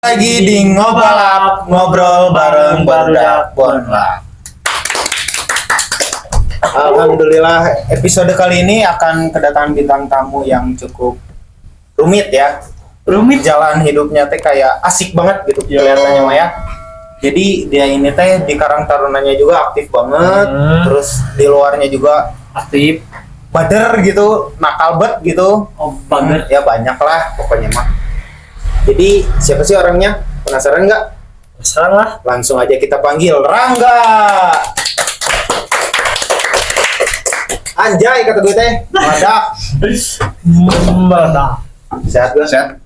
Lagi di Ngobalap, ngobrol bareng Barudak Bonlap. Alhamdulillah, episode kali ini akan kedatangan bintang tamu yang cukup rumit ya. Rumit jalan hidupnya teh kayak asik banget gitu kelihatannya mah ya. Jadi dia ini teh di Karang Tarunanya juga aktif banget, terus di luarnya juga aktif, bader gitu, nakal bet gitu. oh banget. Ya banyak lah pokoknya mah. Jadi siapa sih orangnya? Penasaran nggak? Penasaran lah. Langsung aja kita panggil Rangga. Anjay kata gue teh. Meledak. Meledak. Sehat gue? Sehat.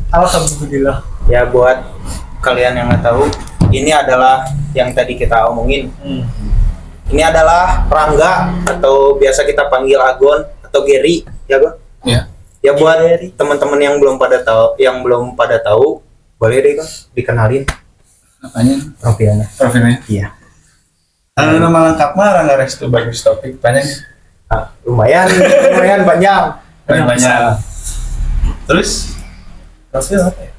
Alhamdulillah. Ya buat kalian yang nggak tahu, ini adalah yang tadi kita omongin. Ini adalah Rangga atau biasa kita panggil Agon atau Gary, ya gue? Iya. Ya buat teman-teman yang belum pada tahu, boleh deh kan dikenalin. Apanya? Profilnya. Profilnya? Iya. Nama lengkap mah Rangga Restu Bagus Taufik. Banyak? Lumayan panjang. Banyak. Terus? Profil apa ya?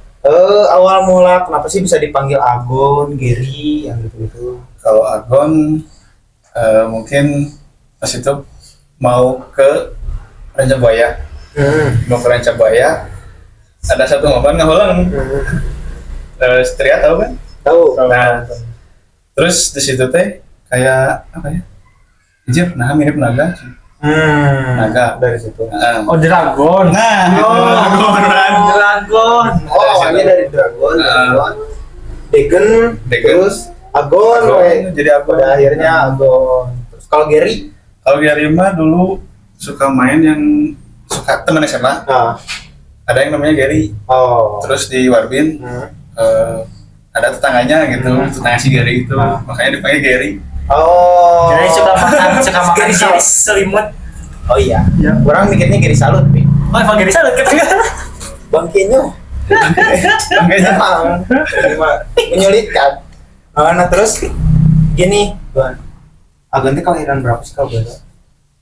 Awal mula kenapa sih bisa dipanggil Agon, Gary, yang gitu-gitu? Kalau Agon, mungkin pas itu mau ke Rancabuaya. Mau ke Rancabuaya, ada satu momen ngahulang. Setria tahu kan? Tahu. Nah, terus di situ teh kayak apa ya? Anjir, nah mirip naga. Naga Dari situ. Oh Dragon. Nah, Dragon. Oh, awalnya dari Dragon. Degen, terus Agon, jadi Agon. pada akhirnya Agon. Terus kalau Gary? Kalau Gary mah dulu suka main yang suka teman SMA. Ada yang namanya Gary. Oh. Terus di Warbin ada tetangganya gitu, tetangga si Gary itu, makanya dipanggil Gary. Oh. Jadi suka makan Gary selimut. Oh iya. Ya. Orang mikirnya Gary Salut, Pi. Oh emang Gary salut kan? Bang Kenyo. Makanya Menyulitkan. Nah terus gini, Bang. Agon teh kelahiran berapa sih kalau boleh?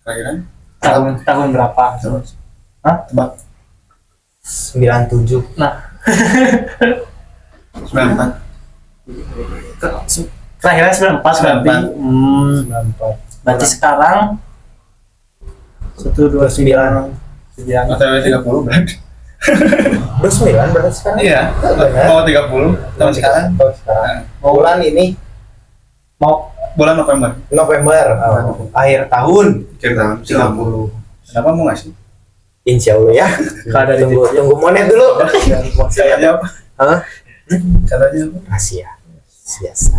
kelahiran Tahun berapa? terus. Hah? Tebak 97. Nah, 94. kelahiran 94 berarti. 94. Berarti sekarang 129. Atau 30 berarti. 29 berarti sekarang? Iya. Benar. Mau 30 tahun sekarang. Tahun sekarang. Bulan ini Mau Bulan November. November. Akhir tahun. Akhir tahun 30. Kenapa mau ngasih? Insya Allah ya. Kada di Tunggu monet dulu. Katanya apa? Hah? Katanya apa? Rahasia. Biasa.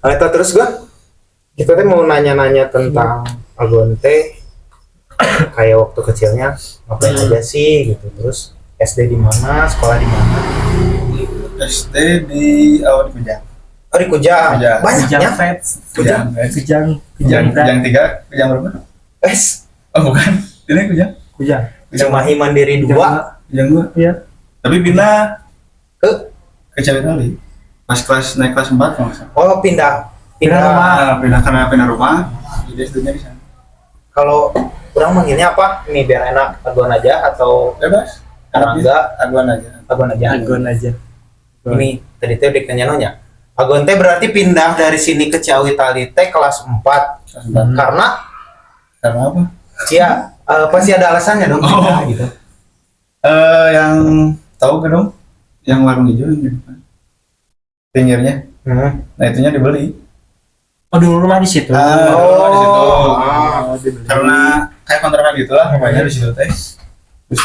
Itu terus gua. Kita teh mau nanya-nanya tentang Agon teh. Kayak waktu kecilnya ngapain aja sih gitu. Terus SD di mana, sekolah di mana? SD di awal di Kujang. Oh di Kujang. Kujang. Banyaknya. Kujang. Kujang Kujang 3, Kujang berapa? Oh bukan. Ini Kujang. Kujang. Cimahi Mandiri 2. Kujang 2. Iya. Tapi pindah Ke ke Cawitali. Pas naik kelas 4 kalau nggak salah. Oh pindah rumah. Pindah karena pindah rumah. Jadi SD-nya di sana. Kalau orang manggilnya apa? Ini biar enak Agon aja atau Bebas. Rangga? Aduan aja. Agon aja. Agon aja. Ini tadi teh udah nanya. Agon teh berarti pindah dari sini ke Cawitali teh kelas 4. Kelas 4. Karena Karena apa? ya pasti ada alasannya dong pindah gitu. Yang tahu gak dong? Yang warung hijau yang di depan. Pinggirnya. Nah itunya dibeli. Oh dulu rumah di situ. Rumah di situ. Dibeli. Karena kayak kontrakan gitulah rumahnya di situ teh. Terus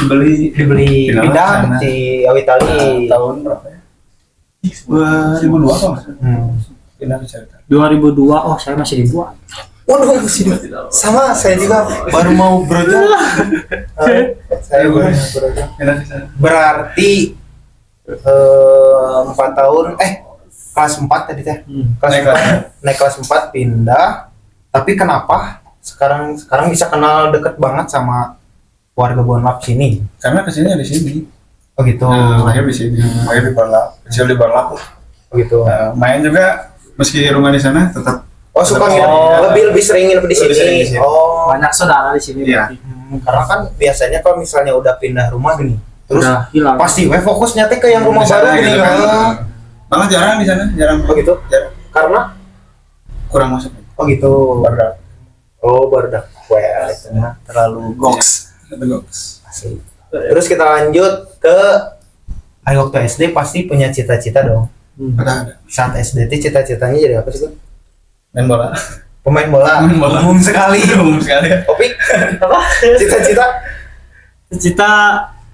dibeli Pindah di Cawitali. tahun berapa ya? 2002 apa mas? Pindah ke Cawitali. 2002. Oh saya masih dibuat. Waduh masih sama saya juga baru mau berojo. Saya baru mau berojo. Pindah ke sana. Berarti 4 tahun kelas 4 tadi teh. Naik kelas 4 pindah. Tapi kenapa sekarang bisa kenal deket banget sama warga Bonlap sini? Karena kesini di sini. Oh gitu. Lahir di sini. Lahir di Bonlap. Kecil di Bonlap. Oh gitu. Main juga meski rumah di sana tetap. Oh suka nginep, lebih sering nginep di Lebih sering di sini. sini. Oh Banyak saudara di sini. Iya. berarti. karena kan biasanya kalau misalnya udah pindah rumah gini, terus udah hilang. pasti we fokusnya teh ke yang rumah Di sana baru gitu gini kan. kan. Malah jarang di sana, jarang. Oh gitu? Jarang. Karena Kurang masuk. oh gitu. Barudak. Oh barudak. Well, itu mah terlalu goks. Itu goks. Asli. Terus kita lanjut ke ayo waktu SD pasti punya cita-cita dong. Ada. Saat SD teh cita-citanya jadi apa sih, Gun? Main bola. Pemain bola. Pemain bola. Umum sekali. Umum sekali. Opik, Apa? cita-cita Cita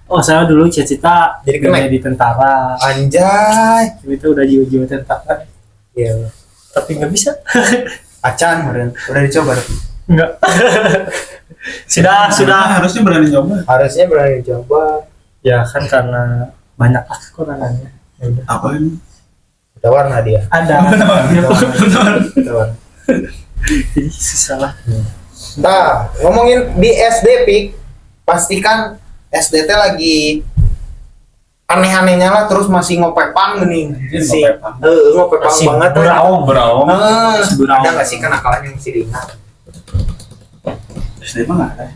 oh saya dulu cita-cita Jadi kemek? jadi tentara. anjay. Itu udah jiwa-jiwa tentara. Iya. Tapi nggak bisa. Acan kemarin udah dicoba. Enggak. sudah. Harusnya berani nyoba. Harusnya berani coba. Ya kan karena banyak kekurangannya. Ya udah. Apa ini? Udah warna dia. Ada. Udah warna. Jadi susah lah. Nah, ngomongin di SD Pik, pastikan SD teh lagi aneh-anehnya lah, terus masih ngopepang gini. Anjir, ngopepang. Ngopepang Masih banget. beraung. Beraung. Masih beraung. Ada nggak sih kenakalan yang masih diingat? SD mah nggak ada.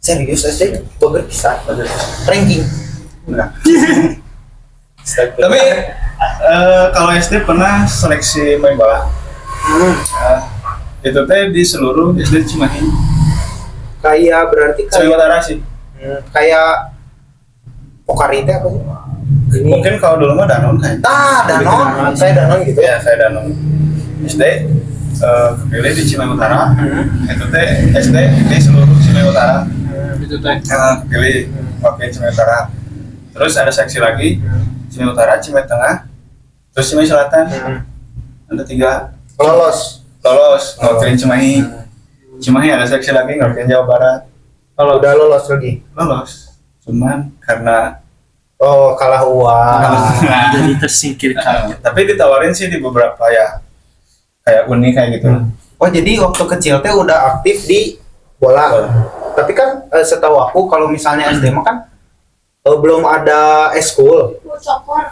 Serius SD? Boger bisa. Ranking. Enggak. Tapi kalau SD pernah seleksi main bola. Itu teh di seluruh SD Cimahi. Kayak berarti Cimahi kayak Utara sih. kayak Pokari teh apa sih? Mungkin kalau dulu mah Danon kan. Danon. Saya Danon gitu ya. Ya, saya Danon. SD kepilih di Cimahi Utara. Itu teh SD di seluruh Cimahi Utara. Itu teh. Kepilih pakai Cimahi Utara. Terus ada seksi lagi Cimahi Utara, Cimahi Tengah, terus Cimahi Selatan. Ada 3 lolos ngawakilin Cimahi. Cimahi ada seksi lagi ngawakilin Jawa Barat. Kalau udah lolos lagi. Lolos. Cuman karena Kalah uang. Jadi tersingkirkan. tapi ditawarin sih di beberapa ya kayak Uni kayak gitu. Oh jadi waktu kecil teh udah aktif di bola. Tapi kan setahu aku kalau misalnya SD mah kan belum ada eskul.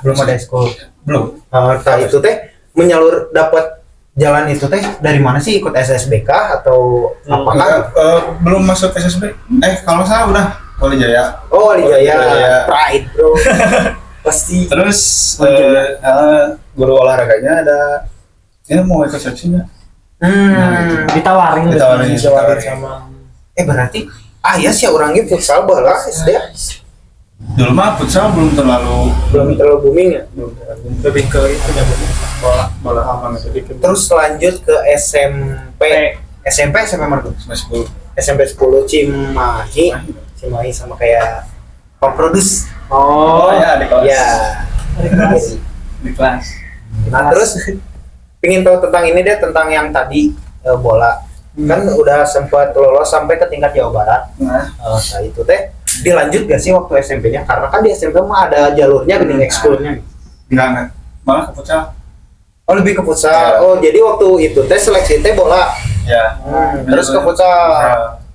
Belum ada eskul. Belum. Itu teh menyalur dapat jalan itu teh dari mana sih, ikut SSBK atau apa kan? Belum masuk SSB. Kalau nggak salah udah Wali Jaya. Oh Wali Jaya. Wali Jaya. Pride bro. Pasti. Terus guru olahraganya ada ini mau ikut seleksi nggak? Ditawarin Ditawarin sama Berarti ya sih orangnya futsal bola SD. Dulu mah futsal belum terlalu booming ya. lebih ke itu ya bola apa gitu. Terus lanjut ke SMP. SMP Margo. Semester 10. SMP 10 Cimahi sama kayak Pak Produs. oh ya adik kelas. Ya. Di kelas. Nah terus pingin tahu tentang ini deh, tentang yang tadi bola. Kan udah sempat lolos sampai ke tingkat Jawa Barat. Nah, Nah itu teh dilanjut gak sih waktu SMP-nya? Karena kan di SMP mah ada jalurnya bening ekskulnya. enggak. Malah ke futsal. Oh lebih ke futsal. Ya. Oh jadi waktu itu teh seleksi teh bola. Ya. Terus ke futsal.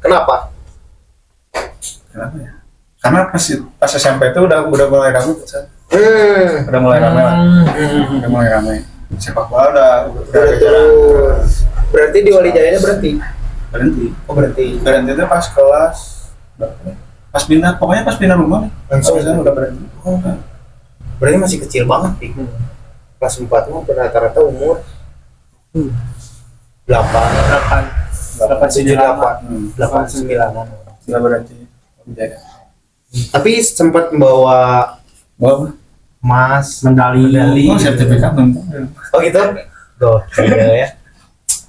Kenapa? Kenapa ya? Karena pas SMP itu udah mulai rame futsal. Udah mulai rame lah. Udah mulai rame. Sepak bola udah Betul. Berarti di Wali Jaya berhenti. berhenti itu pas kelas berapa ya? Pas pindah rumah nih. Langsung udah berhenti. Berarti masih kecil banget nih. Kelas 4 mah rata-rata umur 8 7 8 9-an. Udah berhenti. Jadi. Tapi sempat membawa Bawa emas, medali. oh sertifikat nonton. Oh gitu? Gokil ya.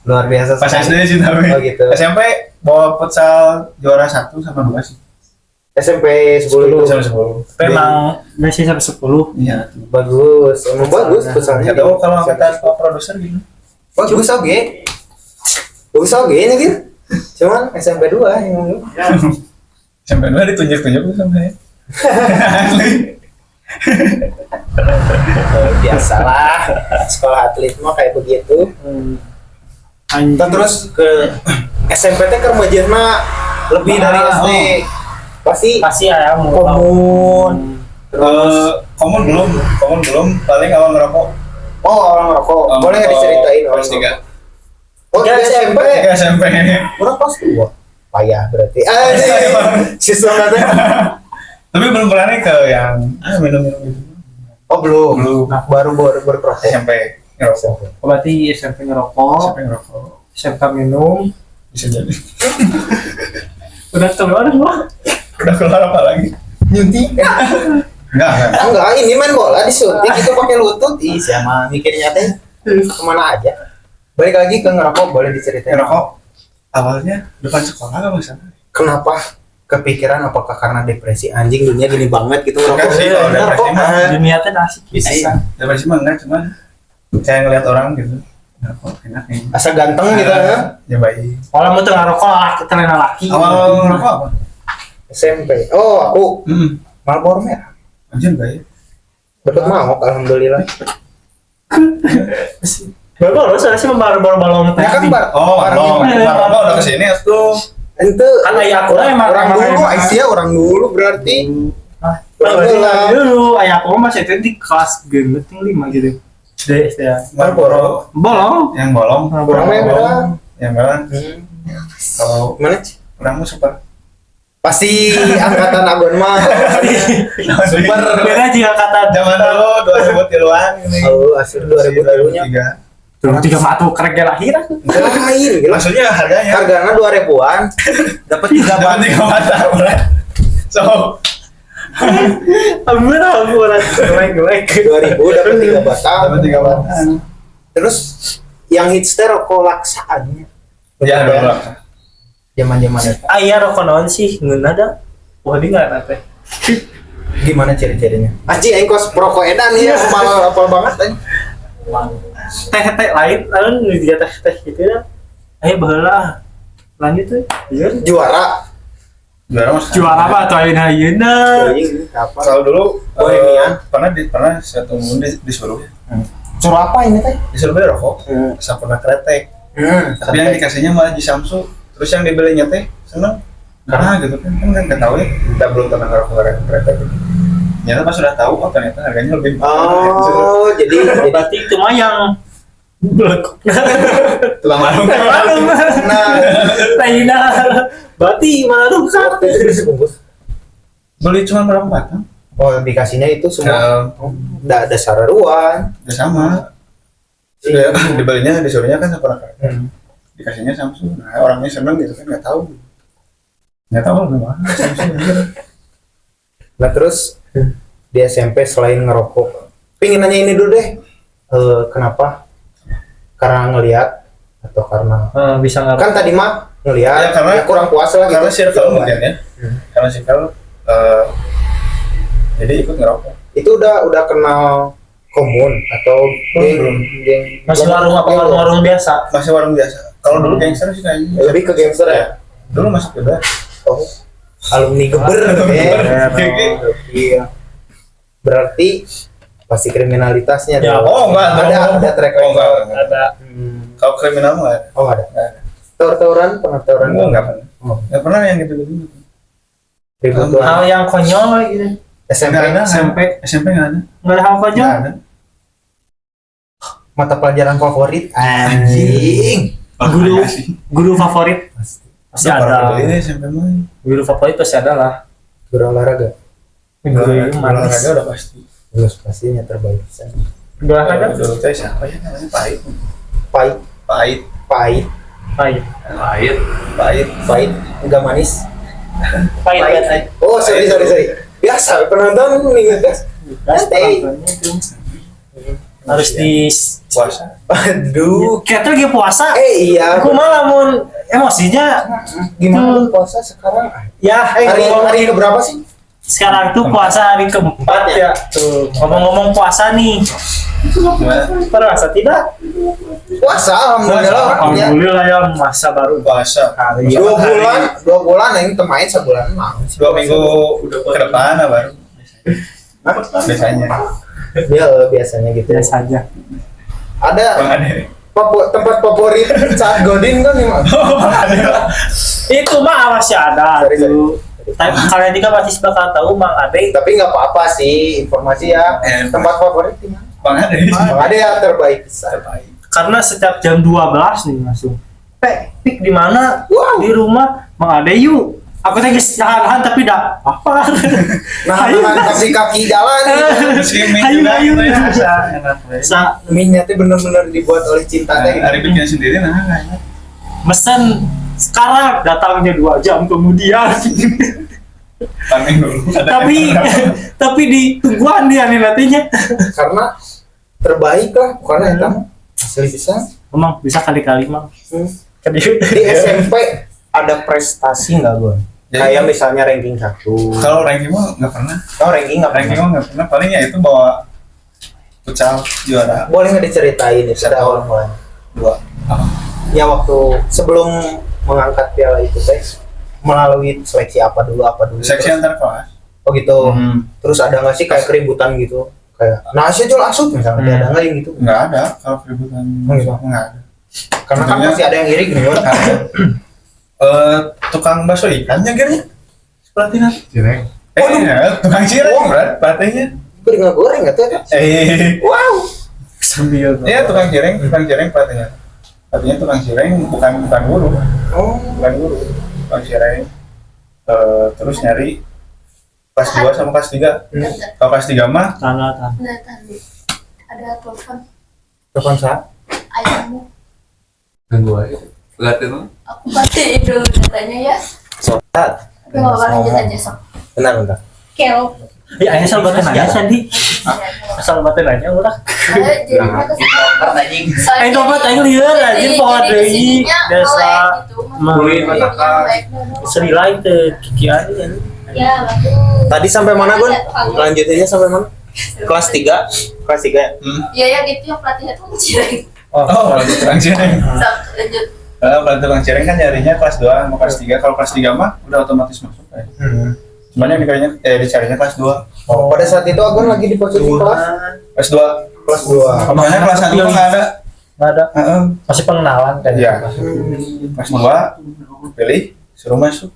Luar biasa. Pas SD sih tapi. Oh gitu. SMP bawa futsal juara 1 sama 2 sih. SMP 10 itu. Sampai 10. Memang masih sampai 10. Iya. Bagus. Emang bagus futsalnya. Enggak tahu kalau kata Pak produser gitu. Bagus oke. Bagus oke nya gitu. Cuman SMP 2 yang Sampai 2 ditunjuk-tunjuk tuh sama saya. biasalah. Sekolah atlet mah kayak begitu. Kita terus ke SMP teh ke rumahnya lebih dari SD. Pasti ya komun. Komun belum paling awal ngerokok. Oh, orang ngerokok. Boleh nggak diceritain orang kelas 3. Oh, di SMP. SMP. Orang kelas 2. Payah berarti. Siswa nanti. Tapi belum pernah nih ke yang minum-minum gitu. Oh belum. Belum. Baru berproses. SMP ngerokok. Berarti SMP ngerokok, SMP ngerokok. SMK minum, Bisa jadi. udah keluar semua. Udah keluar apa lagi? Nyuntik. Enggak, ini main bola disuntik itu pakai lutut. Ih, sama mikirnya teh kemana aja. Balik lagi ke ngerokok, boleh diceritain. Ngerokok awalnya depan sekolah nggak masalah. Kenapa kepikiran? Apakah karena depresi? Anjing dunia gini banget gitu Enggak ngerokok. sih, kalau depresi mah. Dunia teh asik Bisa. Depresi mah enggak, cuman saya ngeliat orang gitu. Ngerokok enak nih. Asa ganteng gitu kan. Ya baik. Kalau mau tuh ngerokok terlena laki. Awal ngerokok apa? SMP. Oh, aku Marlboro merah. Anjir baik. Dapat mangkok alhamdulillah. Baru saya sih baru balong Ya kan bar. Oh, Marlboro udah kesini tuh. Ente kan ayah aku emang orang dulu, Aisyah orang dulu berarti. dulu ayah aku masih itu di kelas gemeting 5 gitu. SD ya. Marlboro Bolong. yang bolong. Orang merah. Yang merah. Kalau Mana? orangmu super. Pasti angkatan Agon mah. Super. Beda juga kata Zaman dulu 2003-an ini. Oh, asli 2000-nya. 3 matu kerja lahir. Lain gitu. Maksudnya harganya. Harganya 2000-an. Dapat 3 Zaman batu. 3 mata. So, Ampun, gelek. 2000 dapat 3 batang. dapat 3 mata. Terus yang hipster rokok laksaannya. Ya, dulu lah. Zaman-zaman itu. Ayah rokok naon sih? Ngeun ada. Wah, di enggak teh. Gimana ciri-cirinya? Aji aing kos perokok edan ya, malah apal banget aing. Teh lain dia teh gitu ya. Ayo baheula. Lanjut tuh. Iya. Juara. Juara apa tuh ayeuna? Apa? Kalau dulu Bohemian. pernah satu momen disuruh Suruh apa ini teh? disuruh beli rokok sampurna kretek. Tapi yang dikasihnya malah Ji Samsu. Terus yang dibelinya teh seneng karena gitu kan nggak tahu ya, kita belum pernah ngerokok kretek gitu. Ternyata pas sudah tahu, oh ternyata harganya lebih Oh, jadi Berarti itu mah yang tulang marung. nah, Taina. Berarti mana tuh kan? Beli cuma berapa batang? oh dikasihnya itu semua. Nggak ada sararuan. Udah sama. Sudah dibelinya disuruhnya kan sampurna kretek. Dikasihnya Samsung. Nah, orangnya seneng gitu kan nggak tahu lebih mahal Samsung. Nah terus di SMP selain ngerokok, pingin nanya ini dulu deh. Kenapa? Karena ngelihat atau karena Bisa nggak? kan tadi mah ngelihat Ya, karena- kurang puas lah gitu. Karena circle mungkin ya. Karena circle jadi ikut ngerokok. Itu udah kenal komun atau Belum. geng Masih warung apa warung biasa? Masih warung biasa. Kalau dulu gangster sih kayaknya. lebih ke gangster ya. Dulu masuk juga. Oh, alumni geber iya. Berarti pasti kriminalitasnya Ya, dong. oh, enggak, ada track Oh, record. enggak. Ada. Kalau kriminal mah nggak ada. Oh ada. Nggak ada. Tawuran pernah tawuran Oh, enggak pernah. Oh. Nggak pernah yang gitu-gitu. ribuan Hal yang konyol gitu. SMP Nggak ada. SMP. SMP nggak ada. Nggak ada hal konyol. Nggak ada. mata pelajaran favorit anjing Guru favorit pasti ada. Ini SMP mah. Guru favorit pasti ada lah. guru olahraga Guru yang manis. Olahraga udah pasti. terus pastinya terbaik Guru olahraga. Dulu teh siapa ya namanya? Pahit. pahit Pahit. pahit Pahit. Pahit. Pahit. pahit enggak manis Pahit. oh sorry biasa penonton nih guys Stay. Harus di Puasa. aduh kita lagi puasa. iya Aku malah mun emosinya gimana puasa sekarang ya hari keberapa sih sekarang tuh puasa hari keempat ya. Tuh ngomong-ngomong puasa nih. Terasa tidak? puasa alhamdulillah ya. Alhamdulillah ya masa baru Puasa. hari. 2 bulan yang temain sebulan mau 2 minggu ke depan lah baru. Biasanya. ya biasanya gitu Biasa aja. ada Bang Ade. tempat favorit saat Godin kan memang Itu mah masih ada Sorry. tuh. Tapi kalian juga pasti bakal tahu Mang Ade. tapi nggak apa-apa sih informasi ya tempat favorit di mana Bang Ade. Bang Ade yang terbaik Terbaik. Karena setiap jam 12 nih langsung. Pik di mana? Wow. Di rumah Mang Ade yuk. Aku teh geus nahan tapi dah apa. Nah, kasih kaki jalan. Ayo. Sa Mie-nya teh bener-bener dibuat oleh cinta teh. Hari bikin sendiri nah kayaknya. mesen sekarang datangnya 2 jam kemudian. Paling dulu. tapi ditungguan dia nih nantinya. Karena terbaik lah, karena itu asli bisa. Emang bisa kali-kali mah. Di SMP ada prestasi nggak gue? Kayak misalnya ranking 1. Kalau ranking mah nggak pernah. Oh, ranking nggak Ranking pernah. mah nggak pernah. Palingnya itu bawa futsal juara Boleh nggak diceritain itu ada awal mulai? 2. Apa? Ya waktu sebelum mengangkat piala itu teh melalui seleksi apa dulu? Seksi antar kelas. Oh gitu. Terus ada nggak sih kayak keributan gitu? Kayak nasi jual asup misalnya, ada nggak yang gitu? Nggak ada kalau keributan. Nggak Nggak ada. Karena kan Tentunya- pasti ada yang iri gitu kan? Tukang bakso ikannya kira pelatihan. Cireng. Tukang cireng, berat pelatihnya. Beri nggak goreng nggak tuh? Wow. Sambil Iya tukang cireng pelatihnya. Pelatihnya tukang cireng bukan guru, Oh. bukan guru. Tukang cireng. Terus nyari kelas 2 sama kelas 3. Kalau kelas 3 mah tanah. Nah, tadi ada telepon Telepon saya. ayahmu. Dan gua pelatih mah. Aku batiin dulu datanya ya. Sobat. Tapi nggak apa-apa lanjut aja sok. Bentar. Kelo. Ya asal batin nanya Sandi. Asal batin nanya ulah. Jadi mereka Ayo dompet ayo lieur anjir pohon deui. Desa Kulit, masakan. seri lain teh kikian ini. Ya, betul. Tadi sampai mana Gun? Lanjutinnya sampai mana? Kelas 3. Kelas 3 ya? Iya, yang itu yang pelatihnya tuh cireng. Oh, pelatih tukang cireng. Lanjut. Pelatih tukang cireng kan nyarinya kelas 2 sama kelas 3. Kalau kelas 3 mah udah otomatis masuk ya. Cuman yang dicarinya kelas 2. Oh, pada saat itu Agun lagi di posisi kelas Kelas 2. kelas 2. Makanya kelas 1 mah nggak ada. Enggak ada. Heeh. Masih pengenalan kan. Iya. Kelas 2 pilih suruh masuk.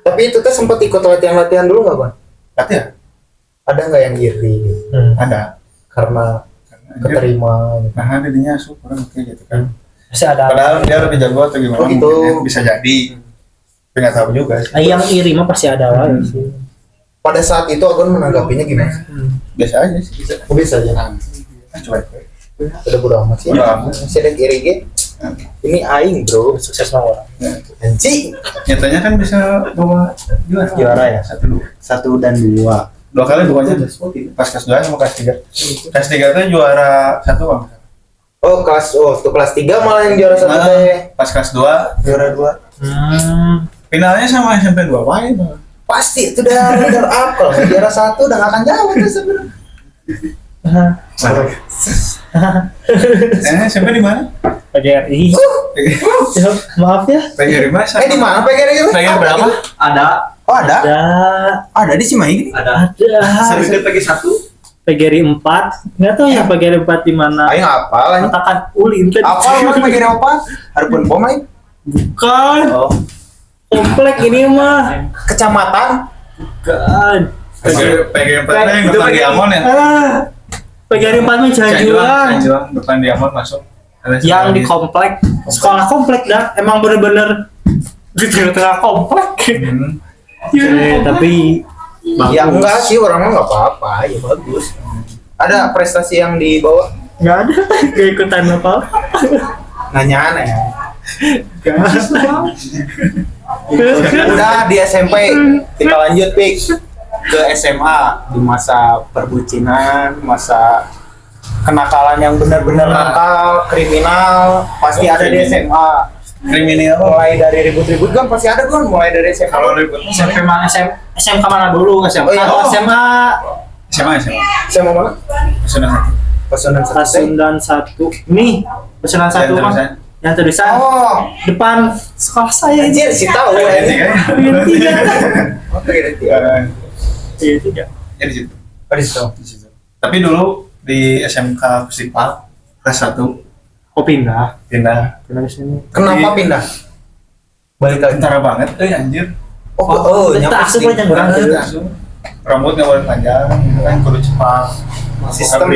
Tapi itu teh sempat ikut latihan dulu nggak Bang? Latihan Ada nggak yang iri ada. karena Karena keterima? Gitu? nah dirinya masuk orang kayak gitu kan. Masih ada. Padahal dia lebih jago atau gimana Oh, gitu. mungkin bisa jadi. Tapi nggak tahu juga sih. Yang iri mah pasti ada lah sih. Pada saat itu Agun menanggapinya gimana? Biasa aja sih. Bisa. Oh, bisa aja. Coba. Udah bodo amat sih. Bodo amat. Masih ada iri ge. Ini aing bro, Sukses mah orang. anjing. Nyatanya kan bisa bawa Juara ya? 1-2. 1 dan 2. 2 kali pokoknya pas kelas 2 sama kelas 3. Kelas 3 tuh juara 1 bang. Oh tuh kelas 3 malah yang juara 1 teh. Pas kelas 2 Juara 2. finalnya sama SMP 2 main. Pasti itu udah up kalau nggak juara 1 udah nggak akan jauh tuh sebenarnya. SMP di mana? PGRI. Ya, maaf ya. PGRI Mas. Di mana PGRI itu? PGRI berapa? Ada. Oh ada. Ada Di Cimahi. Ada. Sampai pagi 1. PGRI 4. Enggak tahu ya PGRI 4 di mana. Aing apal aing. Katakan ulin kan. Apal mah PGRI 4. Harupun pom aing. Bukan. Oh. Komplek ini mah. Kecamatan. Bukan. PGRI 4 yang depan Diamond ya? PGRI 4 mah Cianjuang. Cianjuang depan Diamond masuk. Yang di komplek, sekolah komplek dah, emang bener-bener di tengah komplek. Tapi Ya enggak sih orang mah nggak apa-apa, ya bagus. Ada prestasi yang dibawa? nggak ada, nggak ikutan apa. Nanya aneh. Udah. Udah di SMP kita lanjut Pik ke SMA di masa perbucinan, masa kenakalan yang benar-benar nakal, kriminal pasti ada di SMA. Kriminal. Mulai dari ribut-ribut kan pasti ada kan mulai dari SMA. Kalau ribut SMP mana SMK mana dulu SMK Oh, iya. atau SMA SMA. SMA mana? Sudah. Pasundan satu. Pasundan 1 nih Pasundan 1 mah terusan. yang tulisan Oh, depan sekolah saya ini anjir si tahu Iya, ya. kan? tiga Oh, PGRI 3. iya tiga Ya di situ. Oh, di situ. Di situ. Tapi dulu di SMK Festival kelas 1 kok pindah pindah. ke sini Kenapa pindah? Balik lagi. Tentara banget, anjir. Oh, kita nyampe asup sini. aja kurang Banget, langsung. Rambutnya warna panjang, gitu kan kudu cepat. Sistem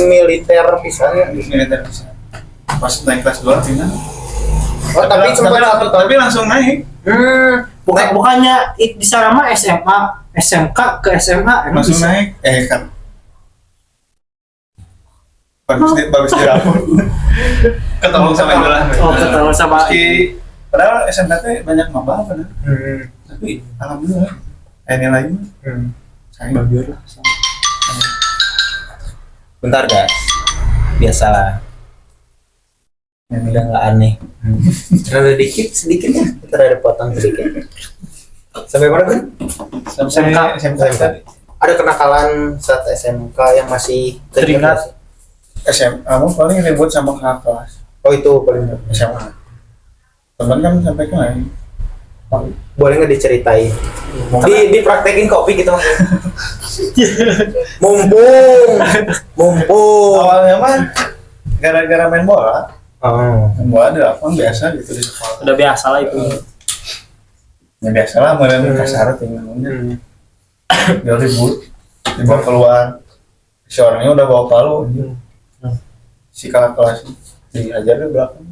militer pisannya. Militer bisa. Pas naik kelas 2 pindah. Oh, tapi sempat 1 tahun. tapi langsung naik. Bukannya di sana mah SMA, SMK ke SMA emang Langsung bisa? naik. Kan. Bagus di rapor. Ketemu sama Idola. Oh, ketemu sama Padahal SMK teh banyak maba kan. Tapi alhamdulillah. Ini lagi. Saya Bagus lah. Bentar guys. Biasalah. Udah nggak aneh. Ada sedikit ya. Kita ada potong sedikit. Sampai mana kan? SMK tadi. Ada kenakalan saat SMK yang masih Teringat. SMA kamu paling ribut sama kakak kelas. Oh itu paling SMA. Teman kan sampai ke lain. boleh nggak diceritain? Dipraktekin kopi gitu. mumpung. Awalnya mah gara-gara main bola. Oh. Main bola di lapangan biasa gitu di sekolah. Udah biasa lah itu. Ya biasa lah, mulai kasar tinggalnya. Dia ribut, dibawa keluar. Si orangnya udah bawa palu. Si kakak kelas dihajar di belakang.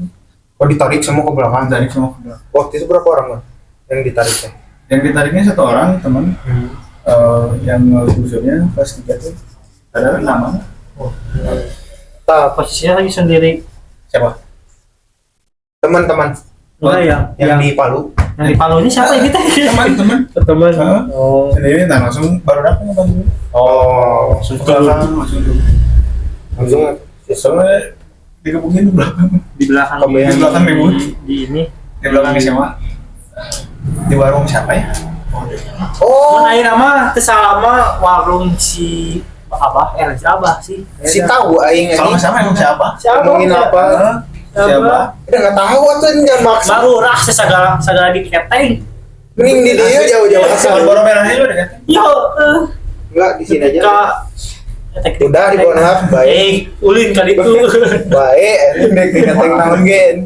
Oh ditarik semua ke belakang. Tarik semua ke belakang. Waktu itu berapa orang Bang, yang ditariknya? Yang ditariknya 1 orang teman. Yang usulnya kelas 3 tuh ada nama. Posisinya lagi sendiri. Siapa? Teman-teman yang di Palu. Yang di Palu ini siapa ini teh? Teman. Teman. Heeh. Oh. Sendiri, nah langsung baru datang pas dulu. Oh. Langsung ke belakang, langsung dulu. Langsung Soalnya dikebukin di belakang. Di belakang. Di belakang ribut. Di ini. Di belakang SMA. Di warung siapa ya? Oh. Mun ayeuna mah teu salama warung si Abah, si Abah sih. Si tahu aing Kalau ini. nggak salah emang siapa? Ngomongin apa? Siapa? Udah nggak tahu atuh jangan maksa. Baru rah segala diketeng. Mending di dia jauh-jauh Asal asal. boro merahnya juga deh kan? Yo, Enggak di sini aja. Udah Udah di Bonhap baik. ulin kali itu. Baik, dek dikateng naon gen.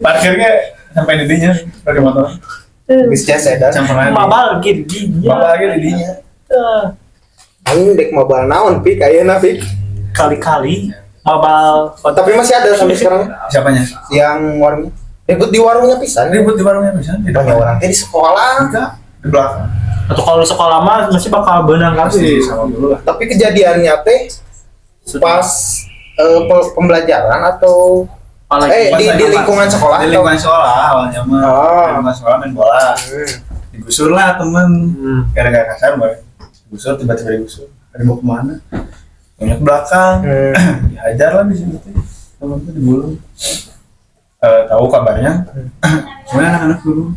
Parkirnya sampai di dinya pakai motor. Geus jas edan. Campur lagi. Mabal gini. Bapak lagi di dinya. Aing dek mobile naon pik ayeuna pik. Kali-kali mabal. Tapi masih ada sampai sekarang Siapanya? yang warungnya. Ribut di warungnya pisan. Ribut di warungnya bisa. Di Banyak depan. orang teh di sekolah. Enggak, di belakang. Atau kalau di sekolah mah masih bakal benang Pasti kabeh. sama dulu lah. Tapi kejadiannya teh pas pembelajaran atau di lingkungan sekolah Di atau lingkungan sekolah awalnya mah. Oh. Di lingkungan sekolah main bola. Digusur lah temen. Gara-gara kasar baru. Digusur tiba-tiba digusur. Ada mau kemana? Banyak belakang. Dihajar lah di sini tuh. Temen tuh digulung. Tahu kabarnya. Semuanya anak-anak dulu.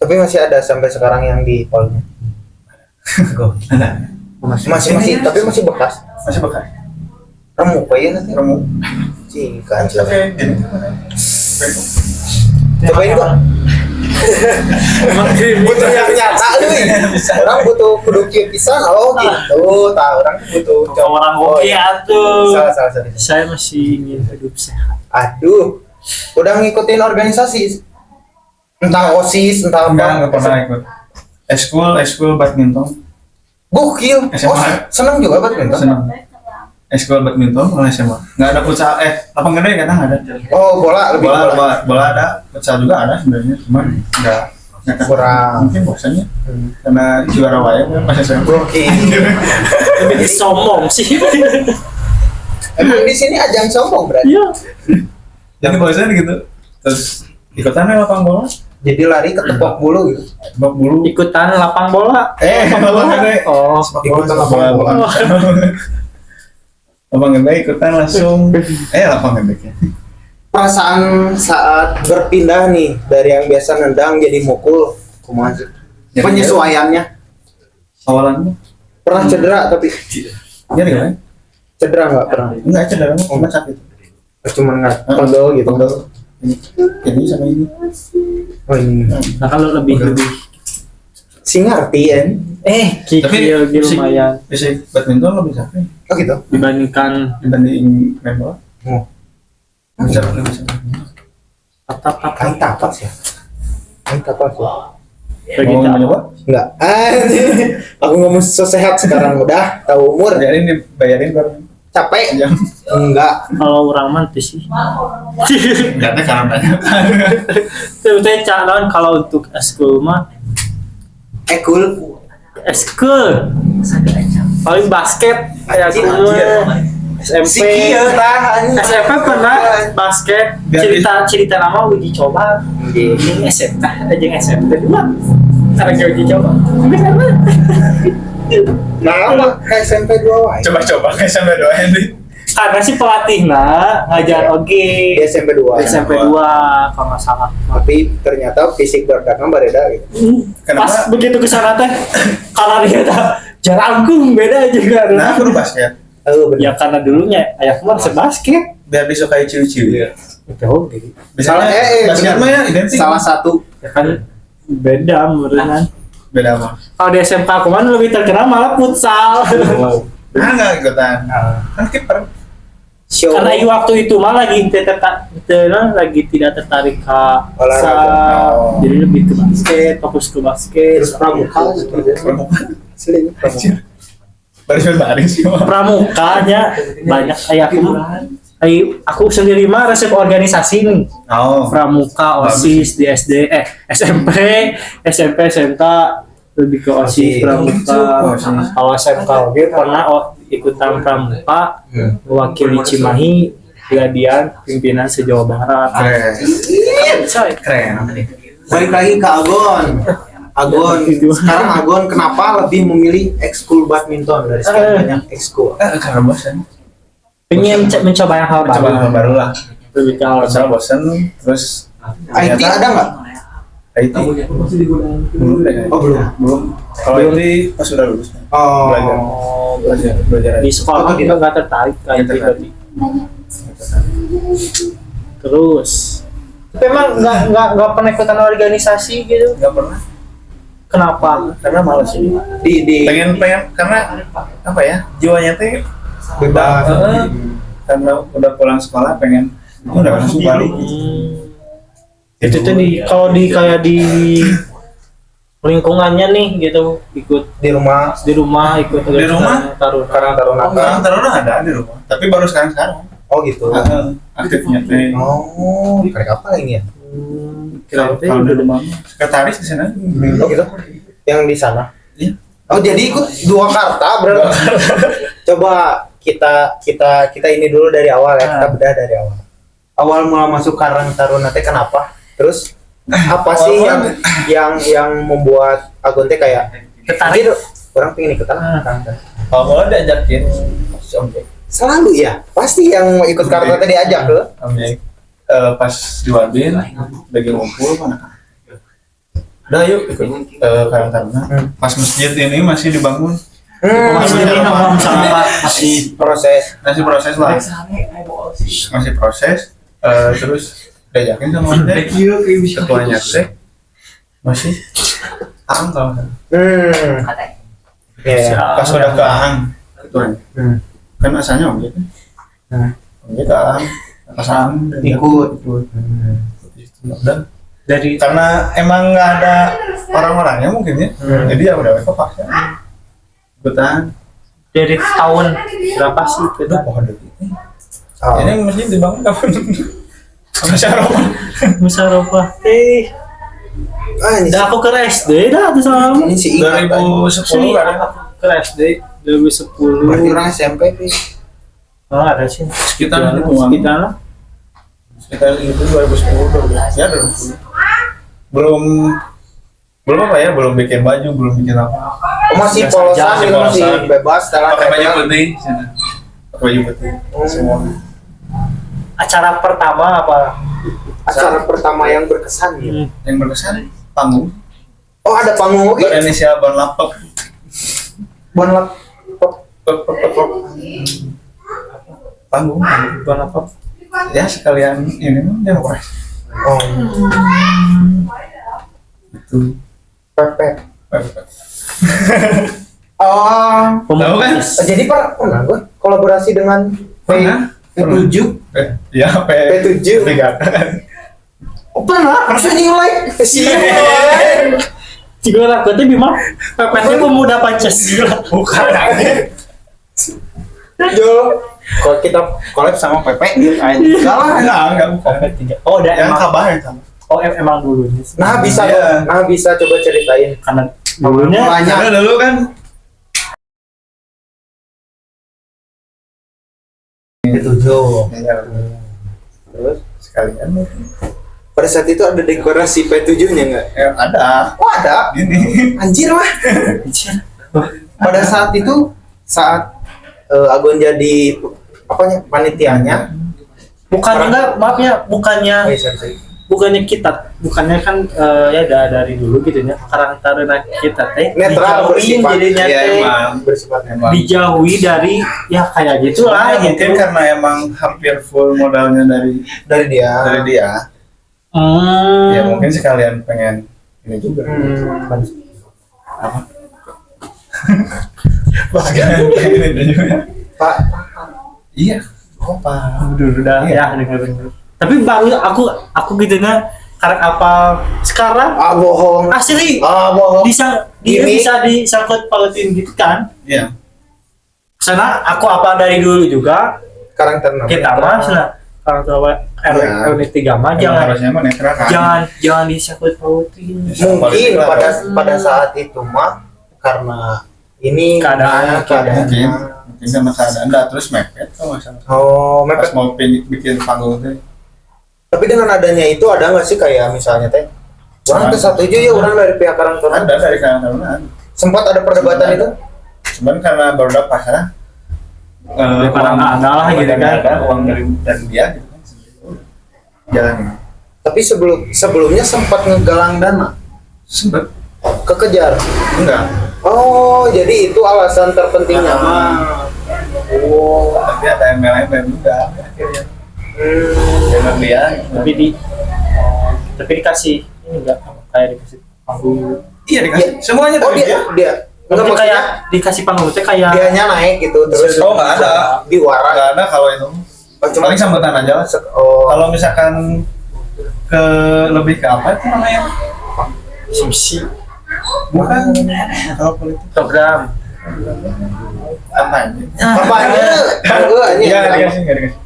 tapi masih ada sampai sekarang yang di Polnya. Masih tapi masih bekas. Masih bekas. Remuk apa ya nanti? Remuk. Cingkan. Oke, gini. Cobain kok. Butuh yang nyata euy. Orang butuh kudu kieu pisan. Oh gitu. Tah orang butuh Orang oke atuh. Salah. Saya masih ingin hidup sehat. Aduh. Udah ngikutin organisasi. Entah OSIS, entah apa. Enggak pernah ikut. Eskul badminton. Gokil. Oh, SMA. seneng juga badminton. Senang. Eskul badminton oleh SMA. Enggak ada futsal, lapang gede kadang ada. Oh, bola lebih Bola ada, futsal juga ada sebenarnya, cuman enggak Kurang. mungkin bosannya karena juara wayang kan pas SMA. Gokil. Lebih sombong sih. Emang di sini ajang sombong berarti. Iya. Jadi bosan gitu. Terus ikutan lapang bola, Jadi lari ke tebak bulu gitu. tebak bulu. Ikutan lapang bola. Lapang gede. Oh. Ikutan lapang bola. Lapang gede ikutan langsung. Lapang gede ya. Perasaan saat berpindah nih dari yang biasa nendang jadi mukul, kumaha sih? Jadi- Penyesuaiannya. Awalannya. Pernah cedera tapi Jadi kan? cedera nggak pernah. Enggak cedera, cuma sakit. Cuma nggak pegel gitu. Ini sama ini. Oh ini. Nah kalau lebih Si ngerti ya? kikil lumayan Fisik badminton lebih sakit Oh gitu. dibandingkan dibanding main bola. Oh. Bisa lebih bisa. tap Kain tapas ya. Kain tapas ya. begitu. Mau nyoba? Enggak. Aku ngomong so sehat sekarang udah tahu umur. Dibayarin baru. Capek? jam Enggak. Kalau orang mah tuh sih. enggak teh karena banyak Sebetulnya calon kalau untuk eskul mah Cool. eskul paling basket kayak Anjir, gue Si SMP kieu tah. SMP pernah basket Biar cerita nama uji coba Iya. ini SMP aja SMP dua cara uji coba Nah, apa? SMP 2 wae. coba-coba kayak sampai doain deh karena si pelatih ngajar oge Di SMP 2. SMP 2 kalau nggak salah Tapi ternyata fisik berdakang bereda gitu. Kenapa? pas begitu kesana teh kalau dia jarangkum beda juga nah aku basket Oh, bener. ya karena dulunya ayah kemar sebasket biar disukai ciwi-ciwi itu oke misalnya basket mah ya identik Salah satu ya kan beda menurut beda mah kalau di SMK aku mana lebih terkenal malah futsal nah nggak ikutan kan kiper show karena waktu itu mah lagi lagi tidak tertarik ke Olahraga. futsal jadi lebih ke basket fokus ke basket terus pramuka asli pramuka. baris pramukanya banyak aku sendiri mah resep organisasi nih oh pramuka OSIS di SD SMP SMK lebih ke OSIS pramuka kalau SMK oke pernah ikutan pramuka mewakili Cimahi Gadian pimpinan se-Jawa Barat keren Balik lagi ke Agon sekarang Agon kenapa lebih memilih ekskul badminton dari sekian banyak ekskul? karena bosan pengen mencoba yang hal coba hal baru baru lah lebih ke hal masalah bosan terus IT ada nggak? IT belum deh Oh belum. kalau IT pas sudah lulus Oh. belajar di sekolah kita nggak tertarik kayak Nggak tertarik. terus tapi emang nggak pernah ikutan organisasi gitu nggak pernah kenapa karena malas sih Di pengen karena apa ya jiwanya teh bebas. karena udah pulang sekolah pengen udah langsung balik itu tuh kalau di kayak di lingkungannya nih gitu ikut Di rumah di rumah ikut Di rumah? taruna Karang Taruna. Taruna ada di rumah tapi baru sekarang Oh gitu. aktifnya teh Oh, kayak apa ini ya? kalau di rumah sekretaris di sana Oh gitu. Yang di sana. Iya. Oh jadi ikut dua karta berarti. Coba kita ini dulu dari awal ya. Kita bedah dari awal. Awal mula masuk Karang Taruna teh kenapa? Terus apa sih yang membuat Agon teh kayak Tertarik. "Anjir, orang pengen ikutan Karang Taruna." kalau mulai diajakin sampai Selalu ya. Pasti yang mau ikut karta teh diajak ke. pas di Warbin lagi ngumpul mana udah yuk ikut Karang Taruna pas masjid ini masih dibangun masih Masih ngomong sama Masih proses. masih proses lah masih proses terus diajakin sama teh ketuanya teh masih Aang kalau nggak salah. Ya. Pas udah ke Aang ketuanya kan asalnya om gitu om gitu Aang pas Aang Ikut. dan dari karena emang nggak ada orang-orangnya mungkin ya jadi ya udah paksa ikutan dari tahun berapa sih udah kita pohon deket Oh. ini masjid dibangun kapan sama Syaroma musyawarah Ah, ini dah aku ke SD dah tuh sama ini si Ingat. 2010 kan ke SD 2010 Berarti orang SMP sih. oh ada sih sekitar itu sekitar lah sekitar itu 2010 ya 2010 belum apa ya belum bikin baju belum bikin apa Oh, masih Biasa polosan aja, itu masih polosan. bebas setelah pakai baju putih pakai baju putih semua acara pertama apa acara pertama yang berkesan gitu. yang berkesan panggung Oh, ada panggung oke. berinisial Bon Laptop Bonlap. panggung Bon apa ya sekalian ini mah demokrasi Oh, itu pepet. Oh, tahu kan jadi pernah gue kolaborasi dengan Pernah. P7. ya P7. tiga Oh, pernah. Harusnya nilai. Siapa? jika rakyatnya bima pepetnya pemuda Pancasila bukan lagi Jo, kalau kita collab sama Pepe gitu aja. Enggak bukan. Kopet 3. Oh, udah Yang emang. kabar yang sama. Oh, emang dulunya. Nah, bisa Iya. dong. Nah, bisa coba ceritain. Karena dulunya Mulanya. Karena dulu kan Itu Jo. ya, Terus sekalian pada saat itu ada dekorasi P7-nya enggak? ada Oh, ada. gini. Anjir mah. Pada saat itu saat Agon jadi apanya panitianya. bukan enggak, maaf ya, bukannya Oh, iya, sorry. bukannya kita, bukannya kan ya dari dulu gitu ya, karakter kita teh Netral, dijauhin bersifat. jadinya Iya teh emang Bersifat emang. dijauhi dari ya kayak gitulah Soalnya mungkin gitu. karena emang hampir full modalnya dari dari dia. dia. Hmm. Ya mungkin sekalian pengen ini juga. Apa? Sekalian pengen ini juga. Pak, Iya. Apa? Udah Iya. ya dengar. Tapi baru aku gitu na karena apa sekarang bohong. asli Bohong. bisa dia Gimik. bisa disangkut pautin gitu kan. Iya. Karena aku apa dari dulu juga Karakter namanya. kita mah sana kalau coba Ya. RW3 mah Emang jangan harusnya mah netral kan. jangan disangkut pautin. Mungkin pada saat itu mah karena ini Keadaan. mungkin karena keadaan dah terus mepet kalau nggak salah. Oh, Pas mepet. mau bikin panggung teh. Tapi dengan adanya itu ada nggak sih kayak misalnya teh orang tuh setuju ya orang dari pihak karakter Ada dari kalangan. sempat ada perdebatan itu. Cuman karena baru dapat pasarnya Daripada nggak ada lah gitu kan. ada uang dari dan dia gitu kan. Jalan Tapi sebelumnya sempat ngegalang dana sempet kekejar. enggak Oh, jadi itu alasan terpentingnya. Oh, tapi ada MLM juga akhirnya dengan dia Tapi dikasih ini enggak kayak dikasih panggung. iya dikasih semuanya oh dari dia dia enggak Mungkin kayak maksudnya dikasih panggung teh kayak dianya naik gitu terus Oh, nggak ada. diwara. nggak ada kalau itu Oh, cuma paling sambutan aja lah. Oh, Kalau misalkan lebih ke apa itu namanya misi bukan kalau politik program. apa ini apa aja? iya nggak dikasih nggak dikasih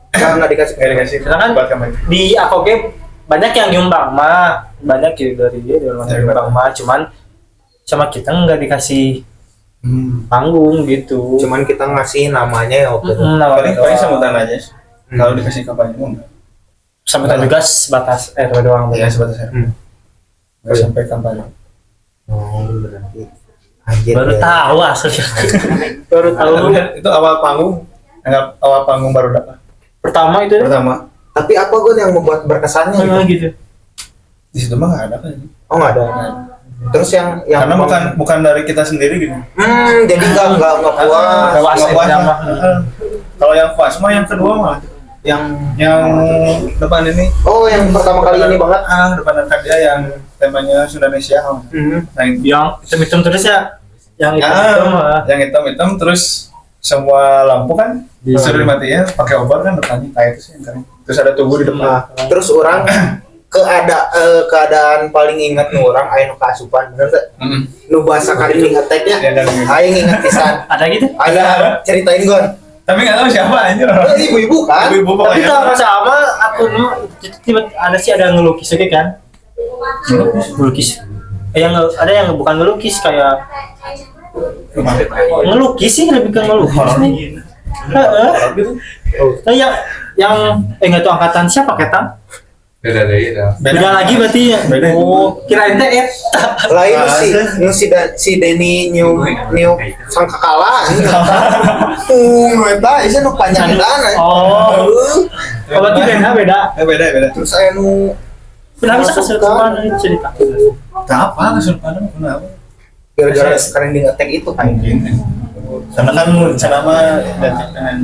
Nggak dikasih. nggak dikasih Karena kan buat kampanye. di AKG banyak yang nyumbang mah, banyak ya dari dia dari mana nyumbang mah, cuman sama kita nggak dikasih panggung gitu. Cuman kita ngasih namanya ya waktu itu. paling sambutan aja sih. Kalau dikasih kampanye enggak sambutan juga sebatas doang. ya sebatas ya nggak sampai kampanye. Oh, berarti. Anjir. Baru ya. tahu aslinya. Baru tahu. Itu awal panggung anggap awal panggung baru dapat Pertama itu pertama Tapi apa gue yang membuat berkesannya sama gitu? gitu. di situ mah nggak ada kan Oh, nggak ada. Terus yang karena bukan dari kita sendiri gitu. jadi nggak puas. Nggak puas, Nggak puas. ya, mah. Kalau yang puas mah yang kedua mah yang depan ini yang pertama kali ini banget. depan dia yang temanya Indonesia. Nah, Yang hitam-hitam terus ya. Yang yang hitam terus semua lampu kan disuruh dimatiin pakai obor kan depannya kayak itu sih yang keren. Terus ada tubuh di depan. Nah, terus orang keadaan paling ingat nu orang aya nu kasupan bener teh? Nu bahasa kali ngeteknya. Ya, dan- Aing ingat pisan. ada gitu. Aya ceritain Gon. Tapi nggak tahu siapa anjir. Ibu-ibu kan? Ibu-ibu Tapi pokoknya. kalau sama aku tiba ada sih ada ngelukis oke kan? Ngelukis. Ada yang bukan ngelukis kayak ngelukis sih lebih ke ngelukis nih. Heeh. Nah, yang nggak tahu angkatan siapa ketang? Beda deh ya. Beda lagi berarti ya. Beda. Oh, kirain teh Lain si Denny new sangkakala. Eta ieu nu panjang dana. Oh. Oh, berarti beda. Beda. Terus aya nu Kenapa bisa kesurupan cerita? Apa kesulitan kenapa? gara-gara sekarang di ngetek itu kan. Mungkin. Karena kan selama dengan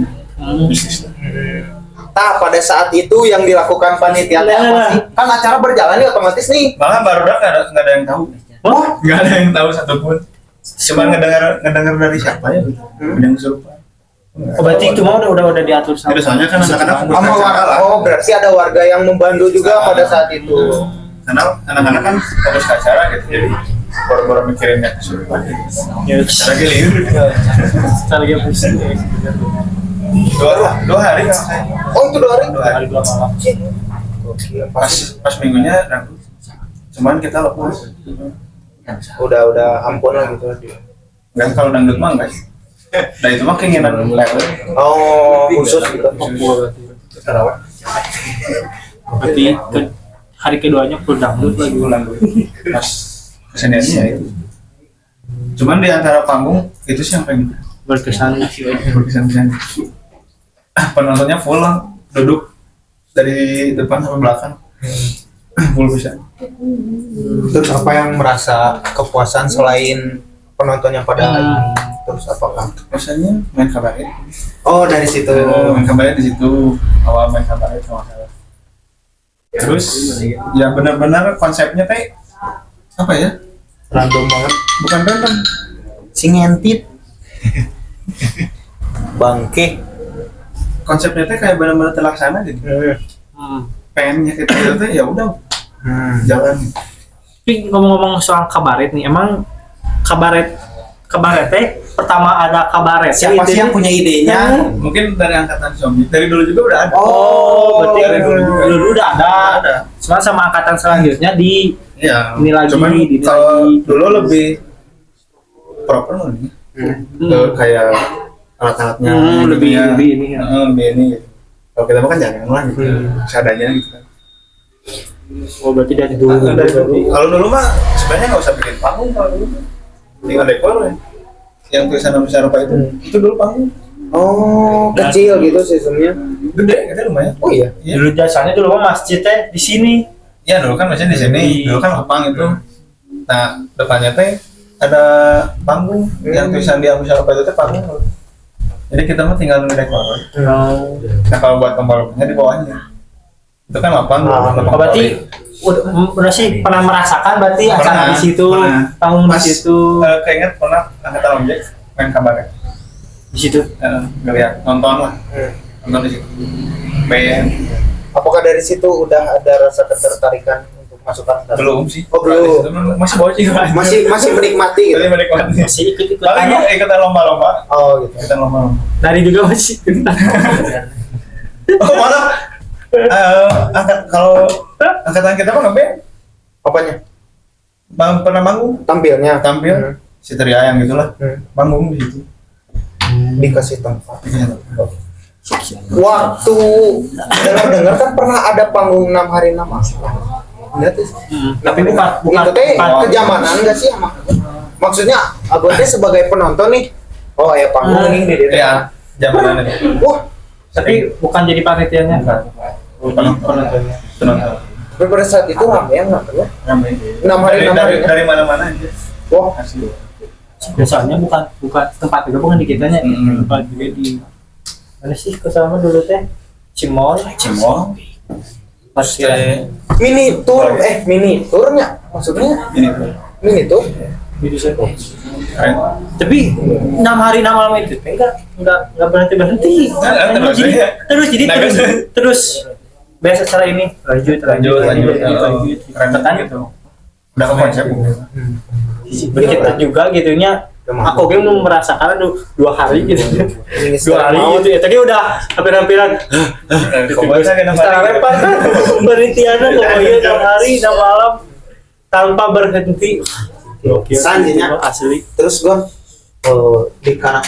bisnis. Nah, pada saat itu yang dilakukan panitia teh apa sih? Kan acara berjalan nih otomatis nih. Malah baru dah nggak ada yang tahu. Oh, Nggak ada yang tahu satupun. Cuma ngedengar dari siapa ya? Yang kesurupan. berarti itu mah udah diatur sama. Ada soalnya kan anak-anak Sama warga. Oh, berarti ada warga yang membantu juga pada saat itu. Karena anak-anak kan fokus ke acara gitu. Jadi baru-baru mikirin ya kesurupan. Ya, Lagi liur. kita lagi pusing ya. Dua hari kan saya. Oh itu 2 hari. 2 hari. 2 malam. Gokil. Pas minggunya ragu. Cuman kita lepas. Udah ampun lah gitu. Enggak kalau dangdut mah enggak. Nah itu mah keinginan level. Oh khusus gitu. Berarti hari keduanya full dangdut lagi. Pas keseniannya ya itu. Cuman di antara panggung itu sih yang paling Berkesan. berkesan-kesan. Penontonnya full lah, duduk dari depan sampai belakang. Full bisa. Terus apa yang merasa kepuasan selain penontonnya pada ini? Terus apakah? Biasanya main kabaret. Oh dari situ. Main kabaret di situ. Awal main kabaret sama saya. Terus ya benar-benar konsepnya teh apa ya? Random banget. Bukan random. Si ngentit. Bangke. Konsepnya teh kayak benar-benar terlaksana gitu. Pengennya kita itu teh ya udah jalan. Tapi ngomong-ngomong soal kabaret nih, emang kabaret teh pertama ada kabaret. Siapa sih yang punya idenya? Mungkin dari angkatan zombie. Dari dulu juga udah ada. Oh, berarti dari dulu udah ada. Ada. Cuma sama angkatan selanjutnya di Iya. ini lagi, Cuman ini kalau lagi. dulu lebih proper loh nih. Kayak alat-alatnya lebih ya. ini ya. Lebih ini gitu. Kalau kita mah kan jangan lah gitu. Seadanya gitu kan. Oh, berarti dari dulu. Dari dulu. Kalau dulu mah sebenarnya nggak usah bikin panggung kalau dulu. Tinggal dekor ya. Yang tulisan apa itu dulu panggung. Oh kecil gitu sistemnya. Gede lumayan. Oh iya. Iya. Dulu jasanya dulu mah masjidnya di sini. Ya dulu kan masih di sini. Dulu kan lapang itu. Nah depannya teh ada panggung yang tulisan di apa itu teh panggung. Jadi kita mah tinggal ngedekor. Nah kalau buat tombol-tombolnya di bawahnya itu kan lapang. Oh, berarti udah sih pernah merasakan berarti acara di situ, panggung di situ, Keinget pernah angkatan objek main kabaret di situ. ngeliat nonton lah, nonton di situ. Band Apakah dari situ udah ada rasa ketertarikan untuk masuk angkatan? belum sih. Oh, belum. Masih bocil. Masih menikmati gitu. Masih menikmati. Masih ikut-ikut Paling aja. ikutan lomba-lomba. Oh gitu. Ikutan lomba-lomba. Dari juga masih. Oh malah kalau angkatan kita mah ngeband Apanya? pernah manggung Tampilnya. tampil si teriayang gitulah manggung di situ. Dikasih tempat. Waktu dengar kan pernah ada panggung 6 hari 6 malam. Lihat tuh. Tapi bukan Itu teh kejamanan enggak sih emang? Maksudnya abangnya sebagai penonton nih. Oh ya panggung nih di Ya zamanan itu. Wah, tapi bukan jadi panitianya. Penontonnya. Penonton. tapi pada saat itu ramean nggak ya? Ramai. 6 hari 6 hari. Dari mana-mana aja. Wah, Asli. Biasanya bukan tempat juga bukan di kitanya, tempat juga di mana sih kesama dulu teh Cimol. Pas Stay. mini turnya maksudnya Ini tuh. mini tour. di sana. Keren. Tapi 6 hari 6 malam itu enggak berhenti. Terus, Jadi ya. terus jadi Nah, terus biasa cara ini lanjut. Keren Kan gitu. Udah ke konsep. kita juga gitunya. Aku kan mau merasakan 2 hari gitu. 2 hari gitu ya. Tadi udah hampir-hampiran. Setelah repot kan penelitiannya pokoknya 6 hari 6 malam tanpa berhenti. Selanjutnya asli. Terus gua di Karang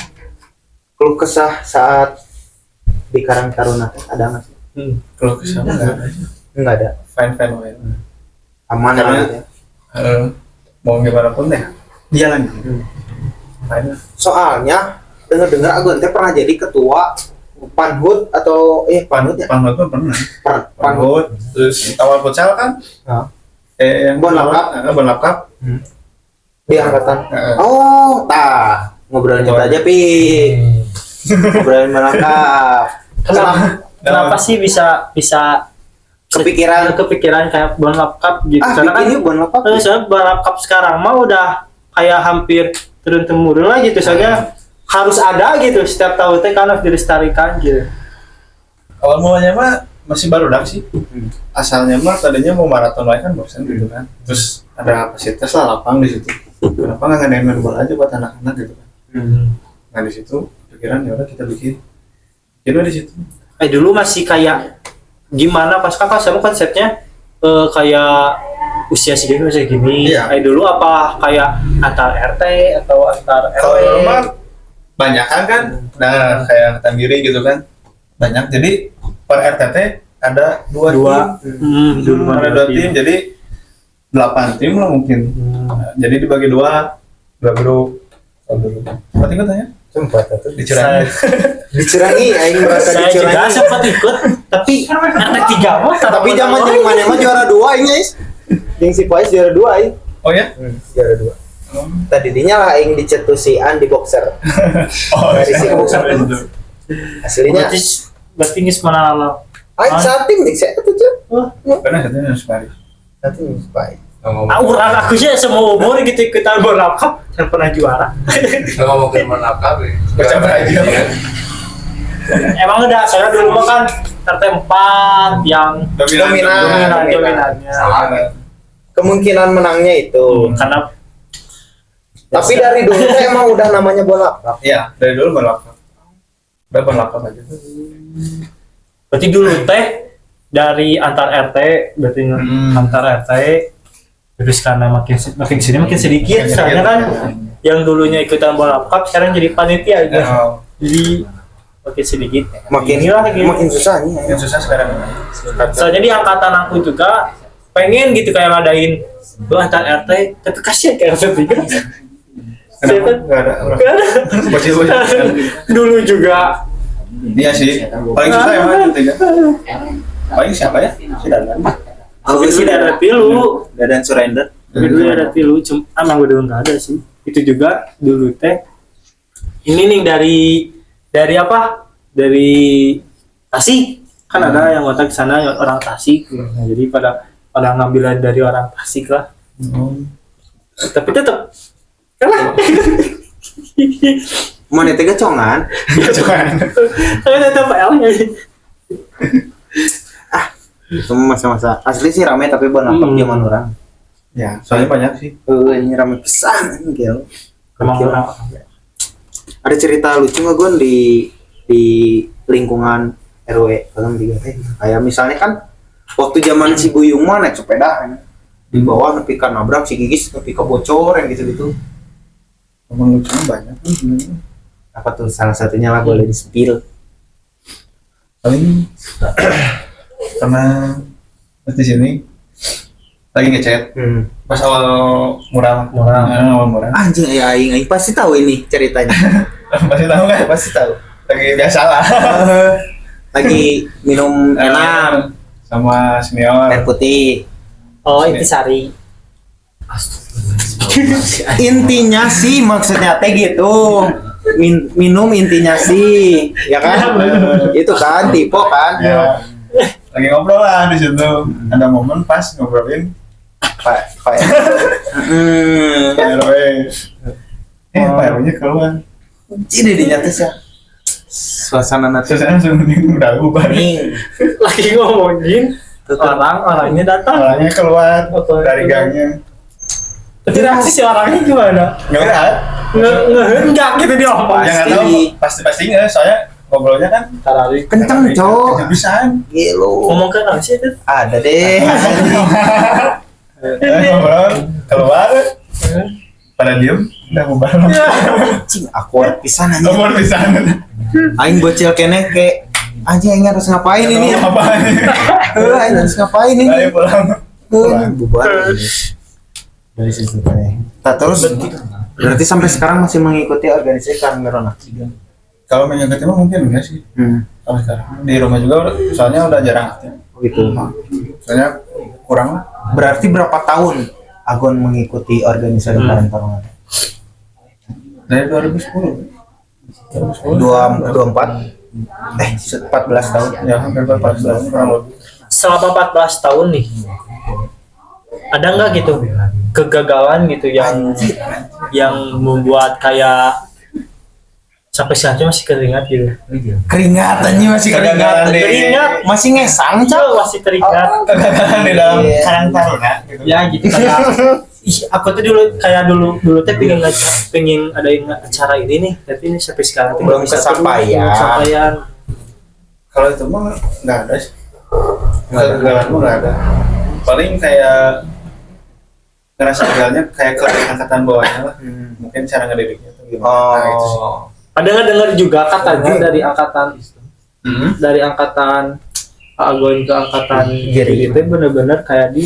keluh kesah saat di Karang Taruna ada nggak sih? Kalau kesana nggak ada. Nggak ada. Fine aja. Aman Karena- lah gitu ya. Mau gimana pun deh. Jalan gitu. Fine lah. Soalnya dengar-dengar Agun teh pernah jadi ketua Panhut atau Panhut ya? Panhut pun pernah. Panhut. Panhut. Terus awal futsal kan? Nah, Yang Bon Lapkap. Bon Lapkap. di angkatan. Heeh. Oh, ngobrolnya Betul. aja pi. Ngobrolin melengkap. Kenapa sih bisa Kepikiran kayak Bon Lapkap gitu? Karena kan bikin Bon Lapkap. soalnya Bon Lapkap sekarang mah udah kayak hampir turun temurun lah gitu. Soalnya harus ada gitu setiap tahun teh kan harus dilestarikan gitu. Awal mulanya mah masih baru sih. Asalnya mah tadinya mau maraton lagi kan bosan gitu kan. Terus ada fasilitas lah lapang di situ. Kenapa nggak ngadain main bola aja buat anak-anak gitu kan? Nah di situ pikiran ya udah kita bikin di situ. Dulu masih kayak gimana pas kakak sama konsepnya kayak usia segini usia gini. Iya. Dulu apa kayak antar RT atau antar RW? Kalau dulu mah banyak kan, nah kayak Tanggiri gitu kan banyak. Jadi per RTT ada dua tim. Dulu Ada dua tim, jadi 8 tim lah mungkin. Nah, jadi dibagi dua grup. Berarti ikut tanya? Sempat atau Dicurangi. dicurangi aing merasa Saya juga dicurangi. sempat ikut, tapi RT 3 mah Tapi zaman yang mana mah juara 2 ini, guys. Yang si Pais juara 2 ini. Oh ya? Juara 2. Tadi dinya lah aing dicetusian di boxer. Oh, Dari si boxer. Aslinya berarti ngis mana lah. aing sating nih saya tuh cuy. Pernah katanya harus Paris. Nanti Pais. Orang aku sih semua umur gitu ikutan bola cup dan pernah juara. Ngomong ke mana kabe? Baca aja. Emang udah saya dulu mah kan RT 4 yang dominannya. Salah. Kemungkinan menangnya itu. Karena Tapi dari dulu tuh emang udah namanya bola. Iya, dari dulu berlakap. Udah berlakap aja. berarti dulu teh dari antar RT berarti antar RT terus karena makin sini makin sedikit soalnya kan yang dulunya ikutan bola cup sekarang jadi panitia aja. Jadi makin sedikit. Makin susah nih. Yang susah sekarang. Soalnya di angkatan aku juga pengen gitu kayak ngadain antar RT tapi kasihan kayak RT 3. Kenapa? Nggak ada. Nggak ada. Bocil-bocil. Dulu juga Iya sih. Paling susah emang itu ya. Paling siapa ya? Si Dadan. aku sih ada pilu Dadan surrender. dulu ada pilu cuma emang udah nggak ada sih itu juga dulu teh ini nih dari apa dari Tasik kan ada yang otak sana orang Tasik nah, jadi pada ngambil dari orang Tasik lah tapi tetap kalah Mana tega congan? tapi tetap L ya Semua masa-masa asli sih rame tapi bon apa zaman orang. Ya, soalnya banyak sih. Ini rame pisan gitu. emang orang Ada cerita lucu nggak gon di lingkungan RW Kagam 3 teh. Kayak misalnya kan waktu zaman si Buyung mah naik sepeda kan. Di bawah nepi ka nabrak si Gigis nepi ka bocor yang gitu-gitu. Emang lucunya banyak. Apa tuh salah satunya lah boleh di-spill. Paling karena di sini lagi ngechat pas awal murah Anjing ya aing pasti tahu ini ceritanya. pasti tahu kan Pasti tahu. lagi biasa lah Lagi minum enak sama senior air putih. oh intisari Intinya sih maksudnya teh gitu. Minum intinya sih, ya kan? Itu kan tipe kan? ya lagi ngobrol lah di situ ada momen pas ngobrolin Pak Pak RW Pak RW-nya keluar ini dinyata sih. Suasana nanti terus langsung udah bubar nih. lagi ngomongin orangnya datang orangnya keluar dari gangnya tapi reaksi si orangnya gimana? Enggak gitu dia apa? ya nggak tahu pasti nggak soalnya ngobrolnya kan Kenceng cok. kehabisan Gelo. Ngomong ke nasi itu Ada deh. ngobrol keluar pada diem udah bubar Cing awkward pisan aja. nomor pisan Aing bocil kene ke anjing aing harus ngapain ini? apa Aing harus ngapain ini? ayo pulang Bubar. Dari situ teh. Nah, terus berarti sampai sekarang masih mengikuti organisasi Karmerona. kalau mengikuti mah mungkin enggak sih kalau sekarang di rumah juga soalnya udah jarang aktif Oh gitu. soalnya kurang lah Berarti berapa tahun Agon mengikuti organisasi Karmerona? dari 2010 24 14 tahun. ya hampir 14 tahun kurang lebih selama 14 tahun nih ada nggak gitu kegagalan gitu yang membuat kayak sampai saatnya masih keringat gitu Keringatannya masih keringat. Masih ngesang, Cok. masih teringat kegagalan di dalam Iya. karang taruna gitu ya gitu kayak ih, aku tuh dulu teh pengen ada yang acara ini nih, tapi ini sampai sekarang tuh Belum nggak bisa kesampaian. belum kesampaian. Kalau itu mah nggak ada sih. Kegagalan mah nggak ada. Paling kayak ngerasa gagalnya kayak ke angkatan bawahnya lah. Mungkin cara ngedidiknya tuh gimana. Nah, itu sih. Ada dengar juga katanya dari angkatan Agoin ke angkatan Giri itu bener-bener kayak di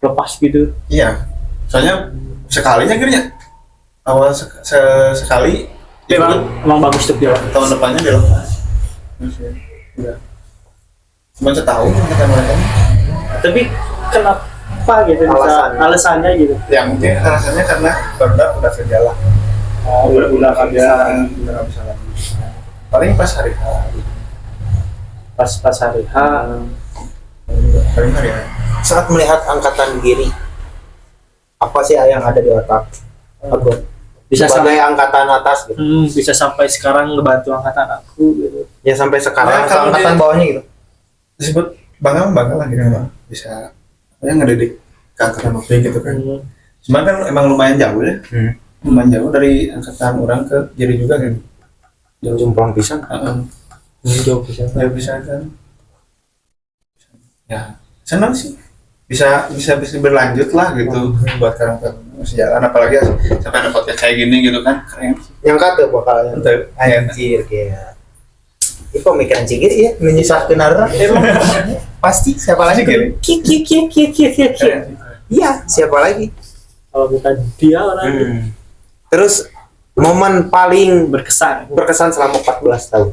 lepas gitu. Iya. Soalnya sekalinya kayaknya awal sekali Emang bagus tuh dia. tahun depannya dilepas. Udah. Cuma setahun kata mereka. Tapi kenapa gitu alasannya gitu? Ya mungkin alasannya karena udah kerja lah. Udah kerja, udah nggak bisa lagi. Paling pas hari H. Pas hari H. Paling hari H. Saat melihat angkatan Giri, apa sih yang ada di otak Agon? Bisa Sebagai sampai angkatan atas gitu. bisa sampai sekarang ngebantu angkatan aku gitu. Ya sampai sekarang Nah, kalau angkatan dia- bawahnya gitu. Disebut bangga lah gitu mah. Bisa ngedidik ke angkatan waktu gitu kan. Cuman kan emang lumayan jauh ya. Lumayan jauh dari angkatan orang ke jadi juga kan. Yang jomplang pisan. Jauh bisa. Ya bisa kan. Ya senang sih. Bisa berlanjut lah gitu buat karakter sejalan, apalagi sampai ada podcast kayak gini gitu kan, keren. Yang kata bakalnya. Betul. Anjir kayak. Ini pemikiran Cigir ya menyusahkan orang. Emang pasti siapa lagi? Cigir. Ki. Iya, siapa lagi? Kalau bukan dia orang Terus momen paling berkesan berkesan selama 14 tahun.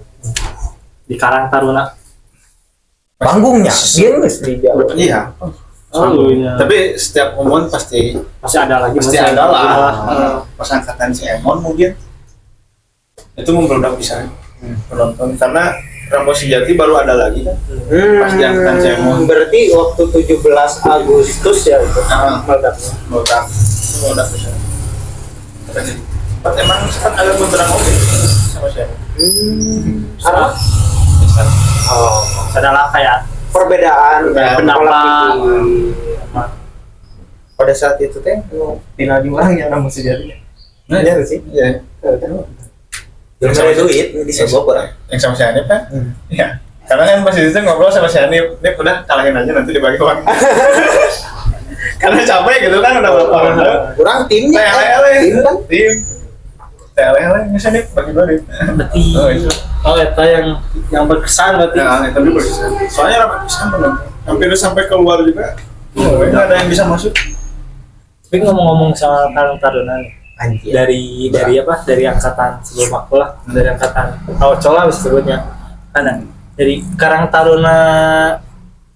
di Karang Taruna. Panggungnya, dia nulis di Jawa. Iya. Iya. Tapi setiap momen pasti Masih ada lagi. pasti masih ada lah. Heeh. Pas angkatan si Emon mungkin itu membludak bisa penonton karena Rambo Sejati baru ada lagi kan. Pas di angkatan si Emon. Berarti waktu 17 Agustus ya itu. Meledaknya. Meledak bisa. Sempat emang sempat ada beberapa mobil sama si Emon. Karena Adalah kayak perbedaan pendapat. pada saat itu teh final di mana ya Rambo Sejati. Nah, Iya sih. Iya. Belum ada duit di Sogok orang. Yang sama si Hanif kan? Iya. Karena kan pas itu ngobrol sama si Hanif, dia udah kalahin aja nanti dibagi uang. Karena capek gitu kan udah berapa orang. Kurang timnya. Tim kan? Tim. Tele nggak sih bagi dua deh. Berarti Oh itu. itu yang berkesan berarti. Nah itu dulu bisa. Soalnya rapat pisan penonton. Hampir sampai keluar juga. Nggak ada yang bisa masuk. Tapi ngomong-ngomong soal Karang Taruna nih, Anjir. dari apa? Dari angkatan sebelum aku lah, dari angkatan Cola bisa sebutnya. Karena dari Karang Taruna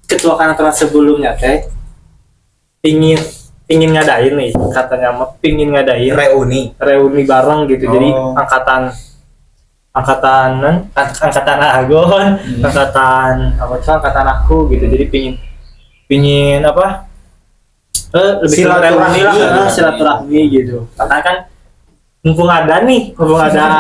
ketua Karang Taruna sebelumnya teh pingin ngadain nih katanya mah pingin ngadain reuni bareng gitu. Jadi angkatan Agon, angkatan aku gitu. Jadi pingin apa? Lebih reuni lah, silaturahmi gitu. Karena kan mumpung ada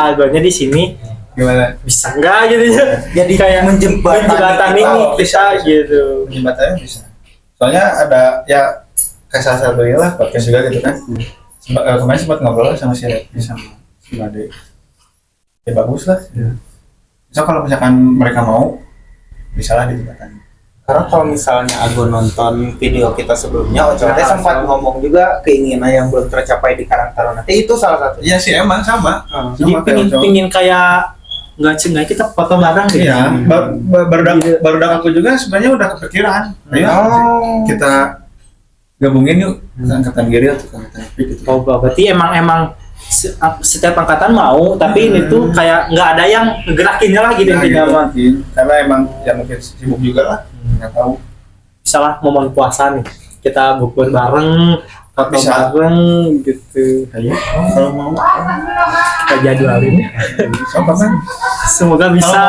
Agonnya di sini, Gimana? bisa enggak gitu ya? Jadi kayak menjembatan ini bisa gitu. Jembatannya bisa. Soalnya ada ya kayak salah satunya lah podcast juga gitu kan. Kemarin sempat ngobrol sama si Repi sama si Made. Ya bagus lah. So kalau misalkan mereka mau, bisa lah di jembatan. Karena kalau misalnya Agon nonton video kita sebelumnya, Ocote sempat ngomong juga keinginan yang belum tercapai di Karang Taruna. Itu salah satu. Iya sih emang sama. Jadi pingin kayak nggak cengai kita foto bareng gitu. Iya, baru aku juga sebenarnya udah kepikiran. Ayo kita gabungin yuk ke angkatan Giri atau ke angkatan Epic gitu. Oh, berarti emang setiap angkatan mau, tapi ini tuh kayak nggak ada yang ngegerakinnya lah gitu intinya mah. Karena emang ya mungkin sibuk juga lah, nggak tahu. Misalnya momen puasa nih, kita bukber bareng, foto Bisa. bareng gitu. Ayo, kalau mau Kita jadwalin. apa kan? Semoga bisa.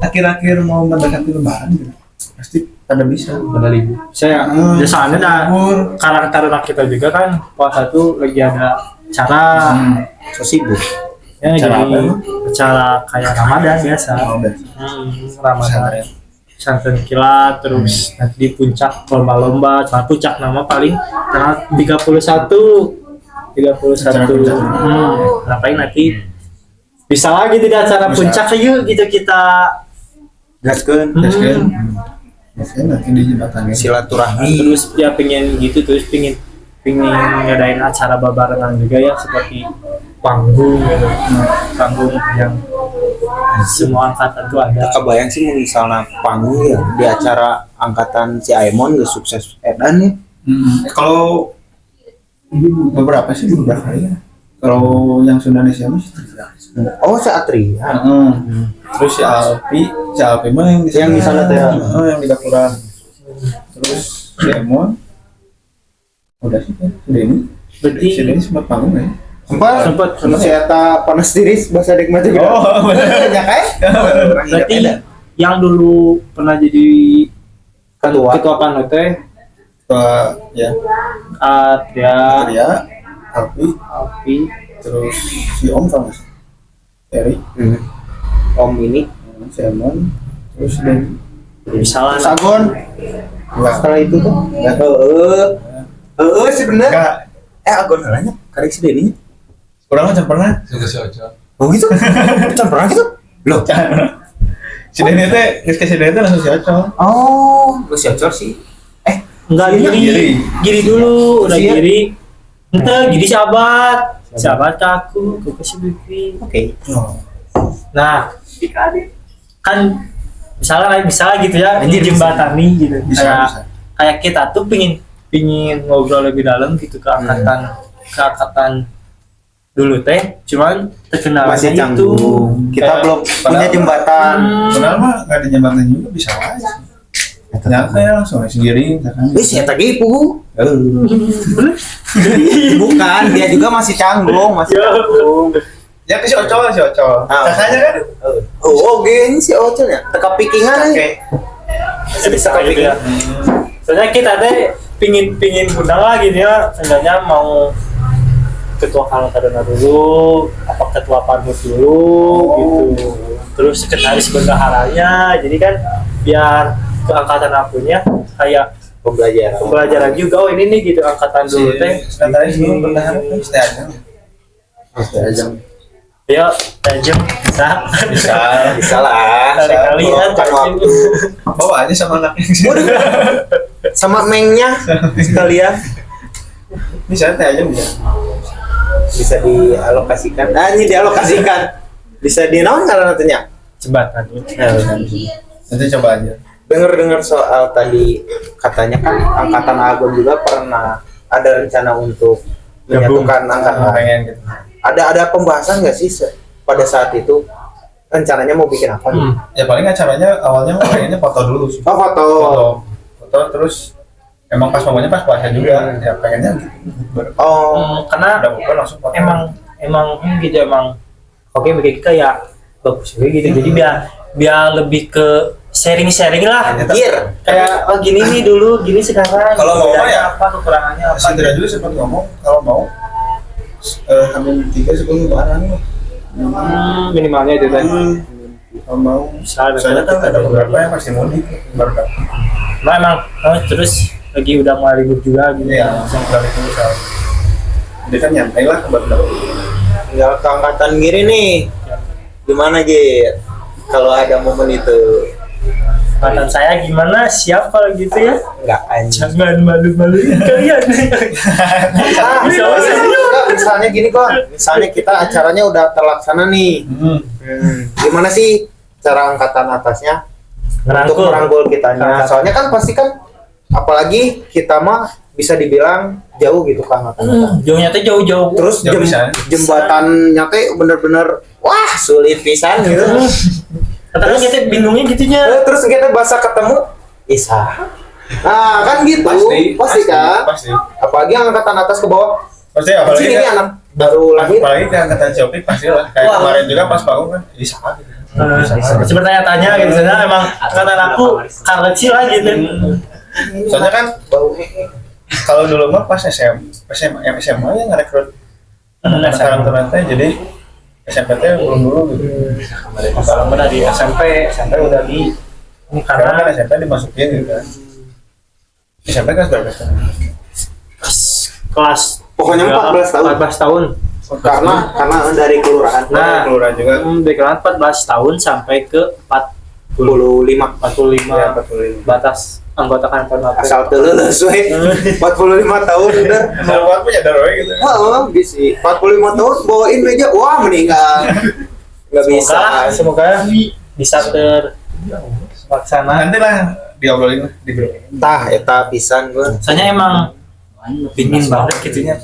Akhir-akhir mau mendekati lebaran gitu. Pasti pada bisa. Pada libur. Saya biasanya dah Karang Taruna kita juga kan puasa tuh lagi ada acara So sibuk. ya Acara jadi apa emang? acara kayak Ramadan biasa. Udah. Ramadan. pesantren kilat, terus nanti di puncak lomba-lomba, cuma puncak nama paling tanggal 31. Ngapain nanti bisa lagi di acara Bisa. puncak yuk gitu kita Gaskeun. Biasanya nanti di jembatan Silaturahmi. terus ya pengen gitu, terus pengen ngadain acara babarengan juga ya, seperti panggung gitu, panggung yang semua angkatan tuh ada. Kebayang sih misalnya panggung ya di acara angkatan si Aemon gak sukses edan nih. Kalau beberapa kali ya. Kalau yang Sundanesia mah Oh, Satria. terus si Alpi mah yang Yang di sana teh. yang di Gapura. Terus si Emon udah sih kan. Berarti Si Denny sempat panggung ya. Sempat. sama si Eta panas tiris bahasa dek mah juga. Oh, bener. Ya kan? berarti yang dulu pernah jadi ketua PANU teh Ya, Adria, Arya, Alpi, terus si Om kalau nggak salah. Eri, Om ini si Emon, terus Denny. misalnya Sagon. Enggak. Setelah itu tuh. Enggak. Sih bener. Enggak. Agon nanya karek si Denny. Kurang macam pernah. Suka si Oco. Oh gitu? Can pernah gitu? Loh. Si Denny teh, si Denny teh langsung si Ocong. Oh, lu si Acor sih. enggak giri dulu, udah Siap. giri. Ente giri sahabat ke aku ke si Bibi. Oke. Nah, kan misalnya gitu ya, Anjir, jembatani gitu. Bisa. Kayak kita tuh pingin ngobrol lebih dalam gitu ke angkatan dulu teh, cuman terkenal Masih itu. canggung. Kita Kayak- belum punya padahal- jembatan. Padahal mah nggak ada jembatan juga bisa aja. Nyata ya langsung sendiri, kan? Si Eta ge pugu. Bukan, dia juga masih canggung, masih canggung. Ya ke si Ocol. Ah. Kakaknya kan? Oh, gini si Ocol ya. Teka pikingan Oke. bisa Kayak gitu ya. Soalnya kita teh pingin undang lagi nih ya, seenggaknya mau ketua Karangtaruna dulu, apa ketua PANU dulu gitu. Terus sekretaris bendaharanya, jadi kan biar ke angkatan akunya kayak pembelajaran juga. Oh ini nih gitu angkatan dulu teh. Sekretaris dulu bendahara tuh stay aja. Ya, tajam bisa. Bisa lah. Kali-kali ya, Meluangkan waktu. Bawa aja sama anaknya sih. Sama mengnya sekalian Bisa stay aja bisa. dialokasikan. Nah, ini dialokasikan. Bisa dinaon karena nantinya. Jembatan. Nanti coba aja. Dengar soal tadi katanya kan angkatan Agon juga pernah ada rencana untuk menyatukan angkatan. Pengen gitu. Ada pembahasan nggak sih pada saat itu rencananya mau bikin apa? Ya paling acaranya awalnya mah pengennya foto dulu sih. Oh, foto. Foto terus emang pas momennya pas puasa juga. Ya pengennya gitu. Oh, Karena Udah buka langsung foto. emang gitu emang oke bagi kita ya bagus juga gitu. Jadi biar lebih ke sharing lah. anjir. Kayak oh gini nih dulu, gini sekarang. Kalau mau Bedanya ya, apa kekurangannya apa? Sindra juga sempat ngomong kalau mau Hamin 3 sebelum lebaran. Minimalnya itu kan. Kalau mau soalnya kan ada beberapa yang pasti mudik baru dapat. Nah, emang terus lagi udah mulai libur juga gitu. Iya, langsung dari itu misal. Jadi kan nyantai lah baru dapat. Tinggal ke angkatan Giri nih. Gimana Gir? Kalau ada momen itu Angkatan saya gimana? Siap kalau gitu ya? nggak anjir. Jangan malu-maluin kalian. Misalnya gini kok, misalnya kita acaranya udah terlaksana nih. Gimana sih cara angkatan atasnya untuk merangkul kitanya? Soalnya kan pasti kan, apalagi kita mah bisa dibilang jauh gitu kan angkatan atas. Jauhnya tuh jauh-jauh. Terus Jauh bisa. jembatannya teh bener-bener wah sulit pisan gitu. Kadang kita bingungnya gitunya. Terus kita bahasa ketemu Isa. Nah kan gitu, pasti kan. Pasti. Apalagi angkatan atas ke bawah. Pasti Anjing apalagi ini kan anak baru lahir. apalagi ke angkatan Shopee pasti lah. Kayak Wah. kemarin juga pas bangun kan bisa gitu. Seperti tanya gitu sana emang angkatan aku karena kecil lah gitu. Soalnya kan Bau kalau dulu mah pas SMA yang ngerekrut anak-anak Karangtaruna jadi SMP belum dulu gitu. Kalau benar di SMP udah di Ini Karena kan karena SMP dimasukin gitu kan. SMP kan berapa tahun? kelas Pokoknya 14 tahun. 14 tahun. Karena dari kelurahan. Nah, Kelurahan juga. dari kelas 14 tahun sampai ke 45 45 Ya, 45. batas anggota kantor Mapres. asal teu leuleus we 45 tahun udah. Asal buat punya darah gitu. Heeh, bisi 45 tahun bawain meja wah meninggal. Enggak bisa. Semoga bisa terlaksana. Nanti lah diobrolin lah di grup. Tah eta pisan gua. Soalnya emang pingin banget gitunya.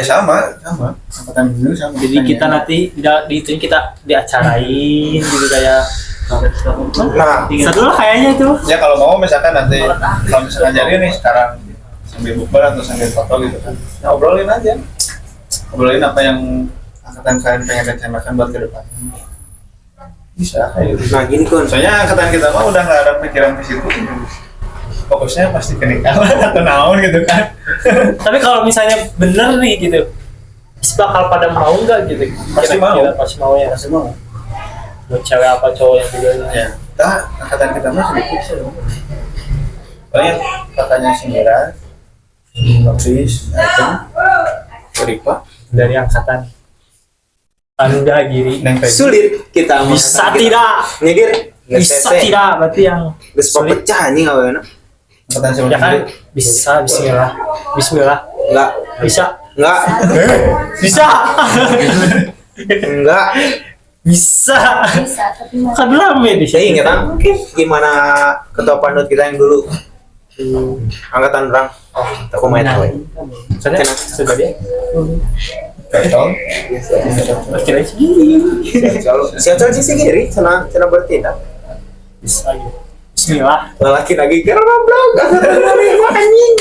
Sama. Angkatan dulu sama. Jadi kita nanti kita diacarain gitu kayak Nah, seru lah kayaknya itu. Ya kalau mau misalkan nanti kalau misalkan jadi nih sekarang sambil bukber atau sambil foto gitu kan. Ya obrolin aja. Obrolin apa yang angkatan kalian pengen rencanakan buat ke depan. Bisa kayak gitu. nah gini kon. Soalnya angkatan kita mah udah nggak ada pikiran ke situ. Fokusnya pasti ke nikah atau naon gitu kan. Tapi kalau misalnya bener nih gitu, bakal pada mau nggak gitu? Pasti mau. Pasti mau ya. Pasti mau. Mau cewek apa cowok yang juga Ya, kita angkatan kita mah sedikit sih. Paling kakaknya si Mira, Nopis, Aitem, Ripa, dari angkatan Anda Giri. Neng Peggy. Sulit kita Bisa tidak? nyegir Bisa tidak? Berarti yang geus pecah anjing aweuna. Angkatan si ya kan? Bisa. Bismillah. Bismillah. Enggak, Bisa. enggak, Bisa. enggak. Bisa. Bisa, tapi Kan rame di Saya sini. ingat kan gimana ketua panut kita yang dulu angkatan orang. Oh, aku main we. Soalnya sudah dia. Betul. Kira sih. Siapa sih segiri cenah bertindak. Bisa. Gitu. Bismillah. Lelaki lagi karena blog anjing.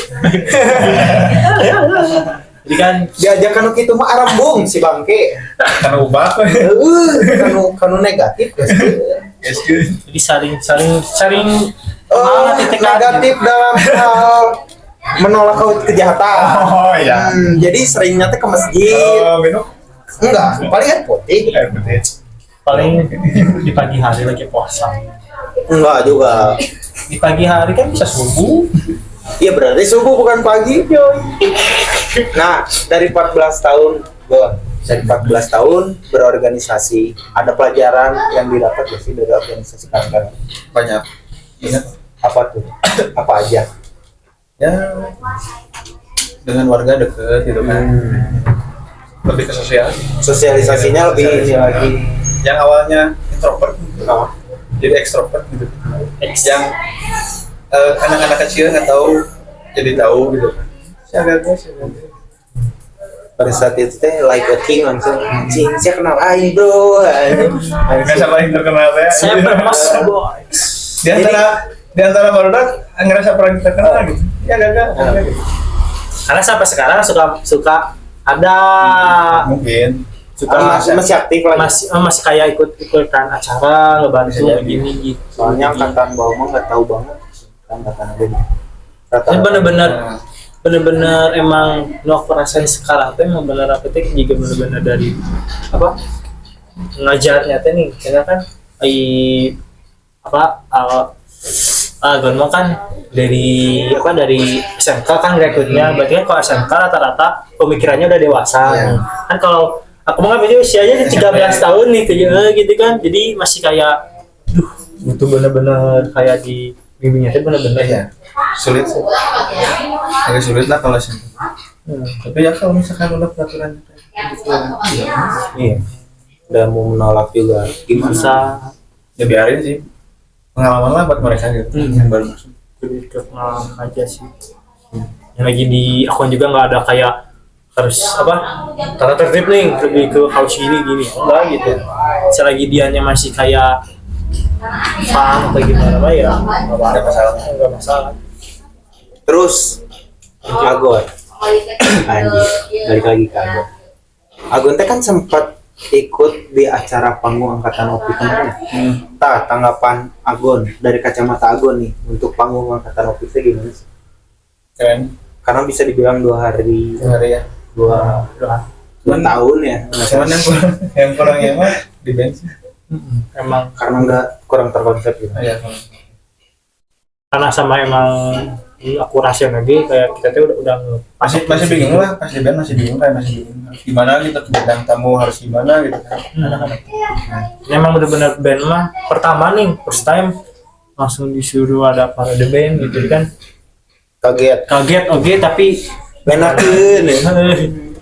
Jadi kan Diajak kanu kitu mah arambung si bangke. Karena ubah. Kanu negatif guys. jadi saling titik Negatif dalam hal menolak kejahatan. Oh iya. Jadi seringnya teh ke masjid. Minum Enggak, paling kan putih. air putih. paling di pagi hari lagi puasa. Enggak juga. Di pagi hari kan bisa subuh. Iya berarti subuh bukan pagi, coy. Nah, dari 14 tahun, dari 14 tahun berorganisasi, ada pelajaran yang didapat gak sih dari organisasi kalian? Banyak. Ingat Apa tuh? Apa aja? ya dengan warga deket gitu kan. Lebih ke sosial. Sosialisasinya lebih ini lagi. Yang awalnya introvert Apa? jadi ekstrovert gitu. Yang anak-anak kecil nggak tahu jadi tahu gitu kan. Siapa. Pada saat itu teh like a king langsung anjing saya kenal aing bro Nggak sama yang terkenal ya. Saya bermas boys. Di antara barudak ngerasa pernah terkenal gitu. Ya gak. Karena sampai sekarang suka ada Mungkin. suka masih aktif lagi masih kayak ikutan acara ngebantu Bisa jadi. begini gitu. soalnya angkatan bawah mah nggak tahu banget angkatan gini Ini bener-bener emang no perasaan sekarang tuh emang bener aku tuh juga bener-bener dari apa ngajarnya tuh nih karena kan Gonmo kan dari SMK kan rekrutnya berarti kan kalau SMK rata-rata pemikirannya udah dewasa kan kalau aku mah kan usianya 13 tahun nih gitu kan jadi masih kayak butuh bener-bener kayak di bimbingnya tuh bener-bener Ya sulit sih. Agak sulit lah kalau sih. Tapi ya kalau misalkan udah peraturan iya udah mau menolak juga gimana bisa ya biarin sih. Pengalaman lah buat mereka gitu yang baru masuk. lebih ke pengalaman aja sih yang lagi di akun juga nggak ada kayak harus tata tertib nih lebih ke harus gini enggak gitu selagi dianya masih kayak paham atau gimana mah ya nggak masalah terus Agon anjir balik lagi ke Agon Agon teh kan sempat ikut di acara panggung angkatan OPI kemarin. Tanggapan Agon dari kacamata Agon nih untuk panggung angkatan OPI itu gimana sih? Keren. Karena bisa dibilang 2 hari Ya. 2 tahun ya. Cuman yang kurangnya mah di bensin. emang Karena nggak kurang terkonsep gitu. Iya. karena sama emang akurasi lagi kayak kita tuh udah masih bingung lah pas di band, masih bingung harus gimana gitu, bintang tamu harus gimana gitu kan. Ini emang bener-bener band mah pertama nih first time langsung disuruh ada parade band gitu kan, kaget oke tapi Benakeun.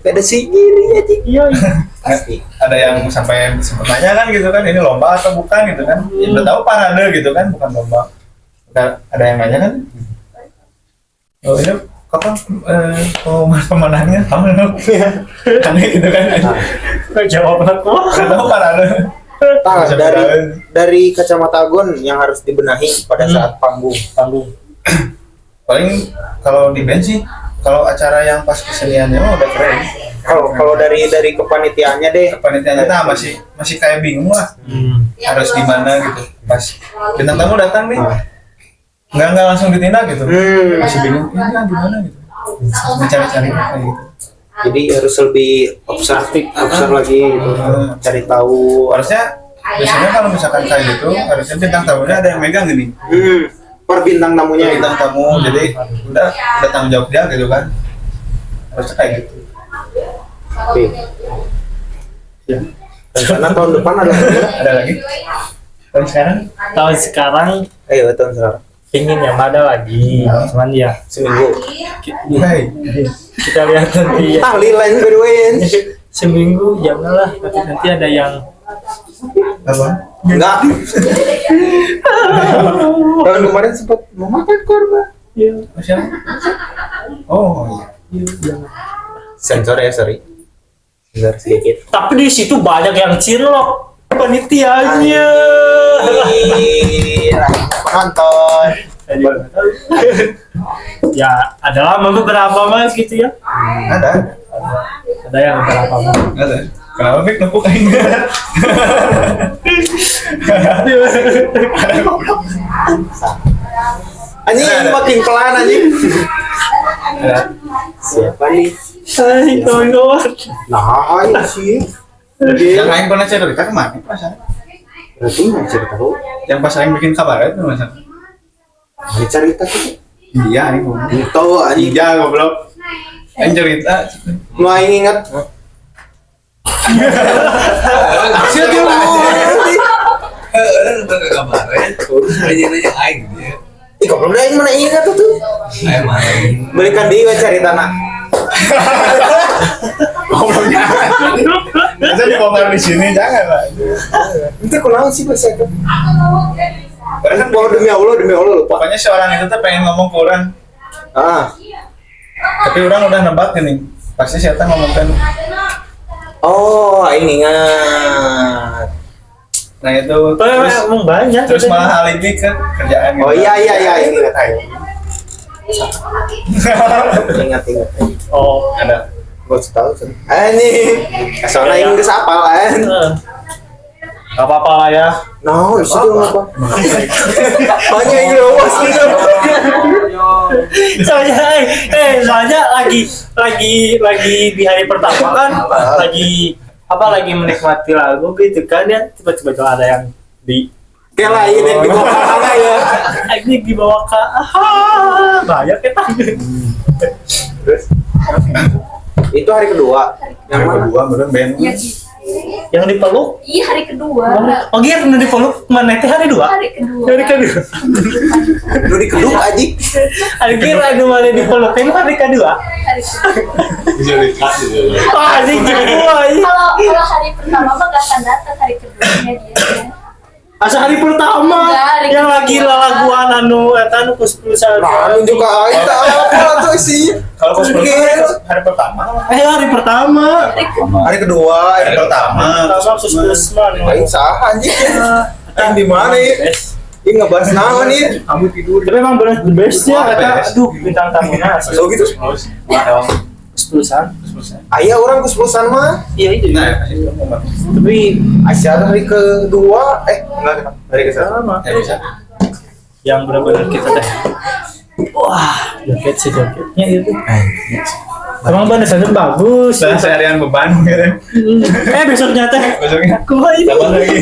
Ada sigiri aja. iya Pasti. Ada yang sampai sempat nanya kan gitu kan, ini lomba atau bukan gitu kan, ya udah tahu parade gitu kan, bukan lomba. Ada yang nanya kan, oh ini kapan pemenangnya kamu dong, aneh gitu kan, jawab aku nggak tahu parade. Dari kacamata Agon yang harus dibenahi pada saat panggung. Paling kalau di band sih, kalau acara yang pas keseniannya mah udah keren. Kalau dari kepanitiaannya deh. Kepanitiaannya nah masih kayak bingung lah, harus gimana gitu. Pas bintang tamu datang nih, nggak langsung ditindak gitu, masih bingung, ini gimana gitu, mencari-cari kayak gitu. Jadi harus lebih observe lagi gitu. Cari tahu. Harusnya biasanya kalau misalkan kayak gitu, harusnya bintang tamunya ada yang megang gini, Per bintang tamunya bintang tamu, jadi udah tanggung jawab dia gitu kan, harusnya kayak gitu. Oke. Karena tahun depan Ada lagi? Tahun sekarang? tahun sekarang tahun sekarang. ingin yang ada lagi cuman ya Seminggu. Hai. kita lihat nanti ya. Tahlilan berwain. Seminggu janganlah nanti ada yang Apa? Enggak. Tahun kemarin sempat mau makan korban. ya, Siapa? Oh iya. Sensor ya, sorry. Sensor sedikit. tapi di situ banyak yang cinlok panitianya Penonton. ya adalah beberapa mas gitu ya Ada. ada yang beberapa mas Ada. Kenapa Bik nempuk aing? Anjing Ada. makin pelan anjing. Ada. Siapa nih? hai kawan-kawan Nah, ayo sih. Yang lain pernah cerita kemana pas? Berarti nggak cerita tahu. Yang pas aing bikin kabar itu masa? Ini cerita tuh. Iya, aing ngomong. Itu anjing. Iya, goblok. Aing cerita. Mau aing ingat. Siapa yang mau? Udah ke kemarin, nanya aing dia. Ih, kok belum aing mana ingat tuh? Aing main. Berikan dia cerita nak. Gobloknya. Masa dibongkar di sini jangan lah. Itu kenapa sih pas saya? Karena kan Oh, demi Allah lupa. pokoknya si orang itu tuh pengen ngomong ke orang, Ah. tapi orang udah nebak ini. Pasti si Eta ngomongkan. Oh, aing ingat. Nah itu terus emang banyak terus malah alibi ke kerjaan gitu. Oh iya ini ingat aing. Ingat. oh Ada. Gua tahu sih. Anjing. Soalnya aing geus apal kan. gak apa-apa lah ya Nah, di situ apa? Banyak yang lewas gitu. soalnya lagi di hari pertama kan lagi menikmati lagu gitu kan ya tiba-tiba tuh ada yang di Kayak lain yang di bawah sana ya. ini dibawa ke banyak ya Terus itu hari kedua. Yang mana? Gua bener band. Iya gitu. yang dipeluk Iya hari kedua. oh iya pernah dipeluk mana itu hari dua Hari kedua. Lu di kedua aja. hari kira ada mana dipeluk ini hari kedua Hari kedua. Bisa dikasih dulu. wah anjing kedua ini Kalau hari pertama mah gak akan datang, hari keduanya dia. asa hari pertama Enggak, hari yang kedua. lagi lalaguan anu eta anu kus-kusan Nah, ini juga aing tak apa tuh sih. Kalau pas hari pertama, hari pertama Hari kedua, hari pertama, pertama kus-kusan aing sah anjing. Aing di mana ya? Ini ngebahas naon nih? kamu tidur. tapi emang bener the bestnya Wah, kata best. aduh bintang tamunya Oh gitu. kus-kusan Aya orang kesepulusan mah. iya itu Nah, kasih dulu ngomong. tapi Asyara hari kedua, enggak hari ke sama Ya bisa. yang benar-benar kita teh wah joget sih jogetnya itu emang banasannya bagus Saya seharian beban gitu. besoknya teh Besoknya kumaha ini tambah lagi.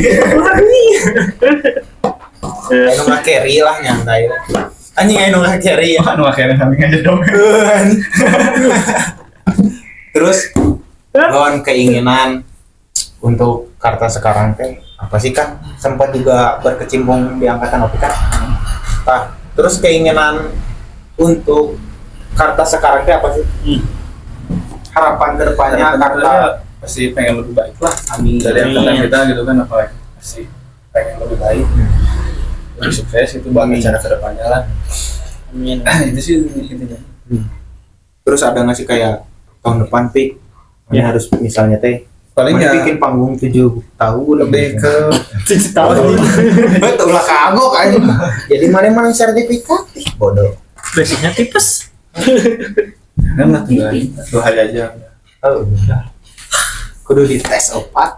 Aing mah carry lah nyantai. Anjing anu ngakiri ya. Anu akhirnya kami aja dong. Terus lawan keinginan untuk Karta sekarang teh apa sih kan sempat juga berkecimpung di angkatan OPI kan. Nah, terus keinginan untuk Karta sekarang teh apa sih? Harapan kedepannya Karta pasti pengen lebih baik lah. Amin. Dari angkatan kita gitu kan apa pasti pengen lebih baik. Lebih sukses itu buat acara kedepannya lah. Amin. Itu sih intinya. Terus ada nggak sih kayak tahun depan Pik? Ini harus misalnya teh Paling mana ya bikin panggung 7 tahun lebih ke 7 tahun. betul lah kagok aja. Jadi mana sertifikat bodoh. Basicnya tipes. kan lah 2 hari aja. Oh, udah. Kudu dites opat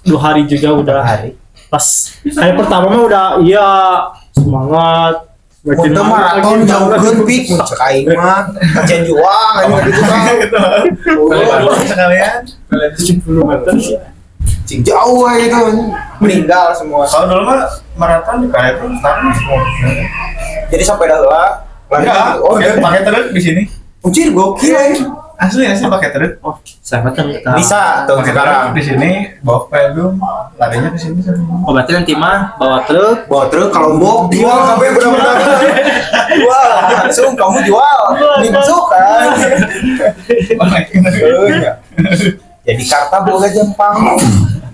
2 hari juga udah. hari. Pas hari pertama mah udah iya semangat. Makin Untuk maraton jauhkeun Pik mun cek aing mah kajian juang aja gitu kan. Sekalian. 70 meter. Cing jauh aja itu meninggal semua. Kalau dulu mah maraton di kayak tuh sekarang semua. Jadi sampai dah lah Enggak, pakai terus di sini. Anjir gokil aja. Asli pakai terus. Oh, saya kan Bisa tuh Pakai sekarang. terus di sini bawa pelum, larinya ke sini sama. Oh, berarti nanti mah bawa truk. Bawa truk kalau mau jual sampai benar-benar jual langsung kamu jual nipsu kan. Jadi Karta boga jempang.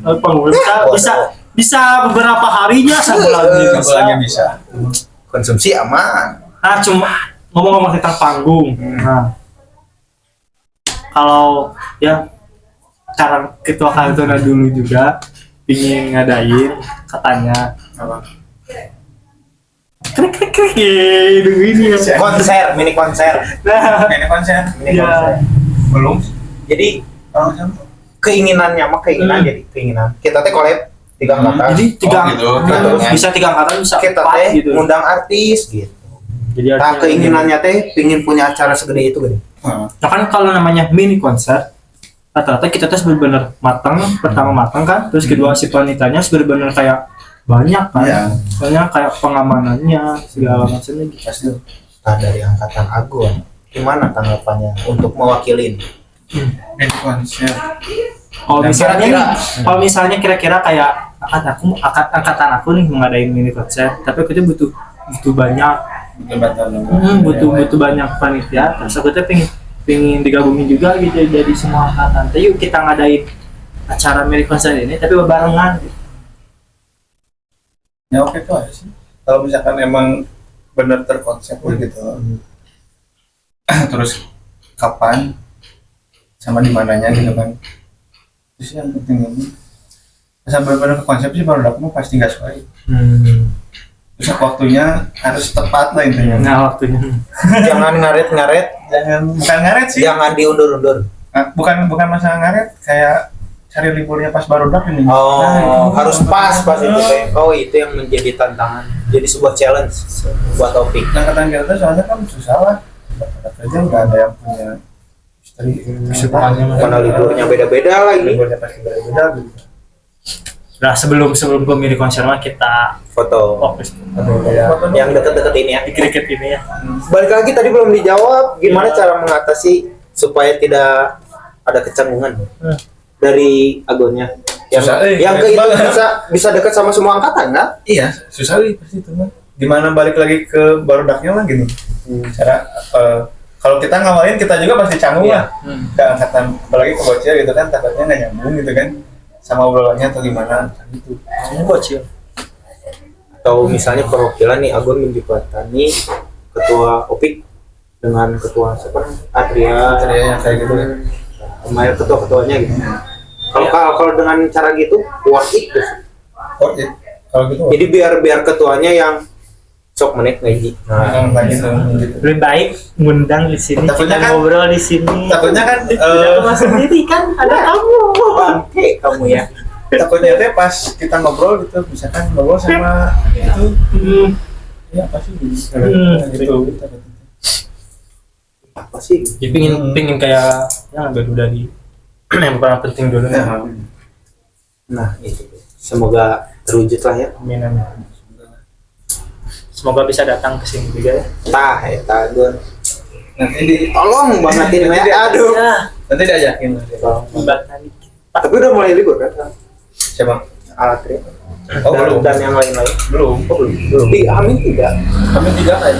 Panggung bisa beberapa harinya Sebulannya bisa. Konsumsi aman. Nah, cuma ngomong-ngomong tentang panggung. Nah, kalau ya cara ketua kantor dulu juga pingin ngadain katanya krik gitu ini ya. Konser, mini konser. Nah, Ini konser. Mini ya. konser. Belum. Jadi Oh, sama. keinginannya mah keinginan jadi keinginan. Kita teh collab 3 angkatan. Jadi gitu. bisa 3 angkatan bisa kita 4 teh gitu. ngundang artis gitu. Jadi Nah, artinya- keinginannya teh pingin punya acara segede itu gede. Heeh. Nah kan kalau namanya mini konser rata-rata kita tes benar-benar matang, pertama matang kan, terus kedua si wanitanya benar-benar kayak banyak kan, Iya. soalnya kayak pengamanannya segala macamnya gitu. Nah, dari angkatan Agung, gimana tanggapannya untuk mewakilin? Ini konser. Kalau Dan misalnya kira-kira- nih, kalau misalnya kira-kira kayak angkatan aku nih mengadain mini konser, tapi aku tuh butuh banyak, butuh banyak panitia, terus aku tuh pengen digabungin juga gitu dari semua angkatan. Tapi yuk kita ngadain acara mini konser ini tapi barengan. Gitu. Ya oke tuh aja sih. Kalau misalkan emang benar terkonsep gitu. Terus kapan sama di mananya gitu kan. Terus yang penting ini sampai benar ke konsep sih baru aku pasti nggak sesuai. Terus waktunya harus tepat lah intinya. Nah waktunya. Jangan ngaret-ngaret, Bukan ngaret sih. jangan diundur-undur. Bukan masalah ngaret, kayak cari liburnya pas baru dak ini. Oh, Nah, itu. harus pas itu teh. Oh, itu yang menjadi tantangan. Jadi sebuah challenge buat topik. Angkatan kita tuh soalnya kan susah lah. Angkatan kerja nggak ada yang punya istri. Mana liburnya beda-beda lagi. Liburnya pasti beda-beda gitu. Nah sebelum pemilih konser mah kita Foto fokus yang deket-deket ini ya. di kriket ini ya. Balik lagi tadi belum dijawab, gimana cara mengatasi supaya tidak ada kecanggungan dari agonya yang Susah, yang ke itu banget. bisa dekat sama semua angkatan kan? Iya, susah sih pasti itu mah. Gimana balik lagi ke barudaknya mah gini. Cara kalau kita ngawalin kita juga pasti canggung Iya. lah. Ke angkatan apalagi ke bocil gitu kan takutnya nggak nyambung gitu kan sama obrolannya atau gimana gitu. Bocil. Atau misalnya perwakilan nih Agon menjembatani ketua OPIK dengan ketua siapa namanya? Adria Caranya kayak gitu kan. sama ketua-ketuanya gitu. Kalau dengan cara gitu worth it tuh. Oh iya. Kalau gitu. Jadi biar ketuanya yang sok menek ngaji. Nah, kayak gitu. Lebih baik ngundang di sini, Takutnya kita kan- ngobrol di sini. Takutnya kan Tidak cuma sendiri kan ada kamu. bangke kamu ya. takutnya teh pas kita ngobrol gitu misalkan ngobrol sama itu ya apa sih gitu. Apa sih? Ya pingin kayak yang agak udah di yang paling penting dulu. Ya. Nah, itu. Semoga terwujud lah ya. Amin amin. semoga bisa datang ke sini juga ya. Tah eta Agun. Nanti Tolong bangetin Nanti we dia- aduh. nanti diajakin. Membatani. Tapi udah mulai libur kan? Siapa? Atri. Oh, belum. Dan yang lain-lain. Belum. Belum. Di Amin tidak. Kami 3 kan.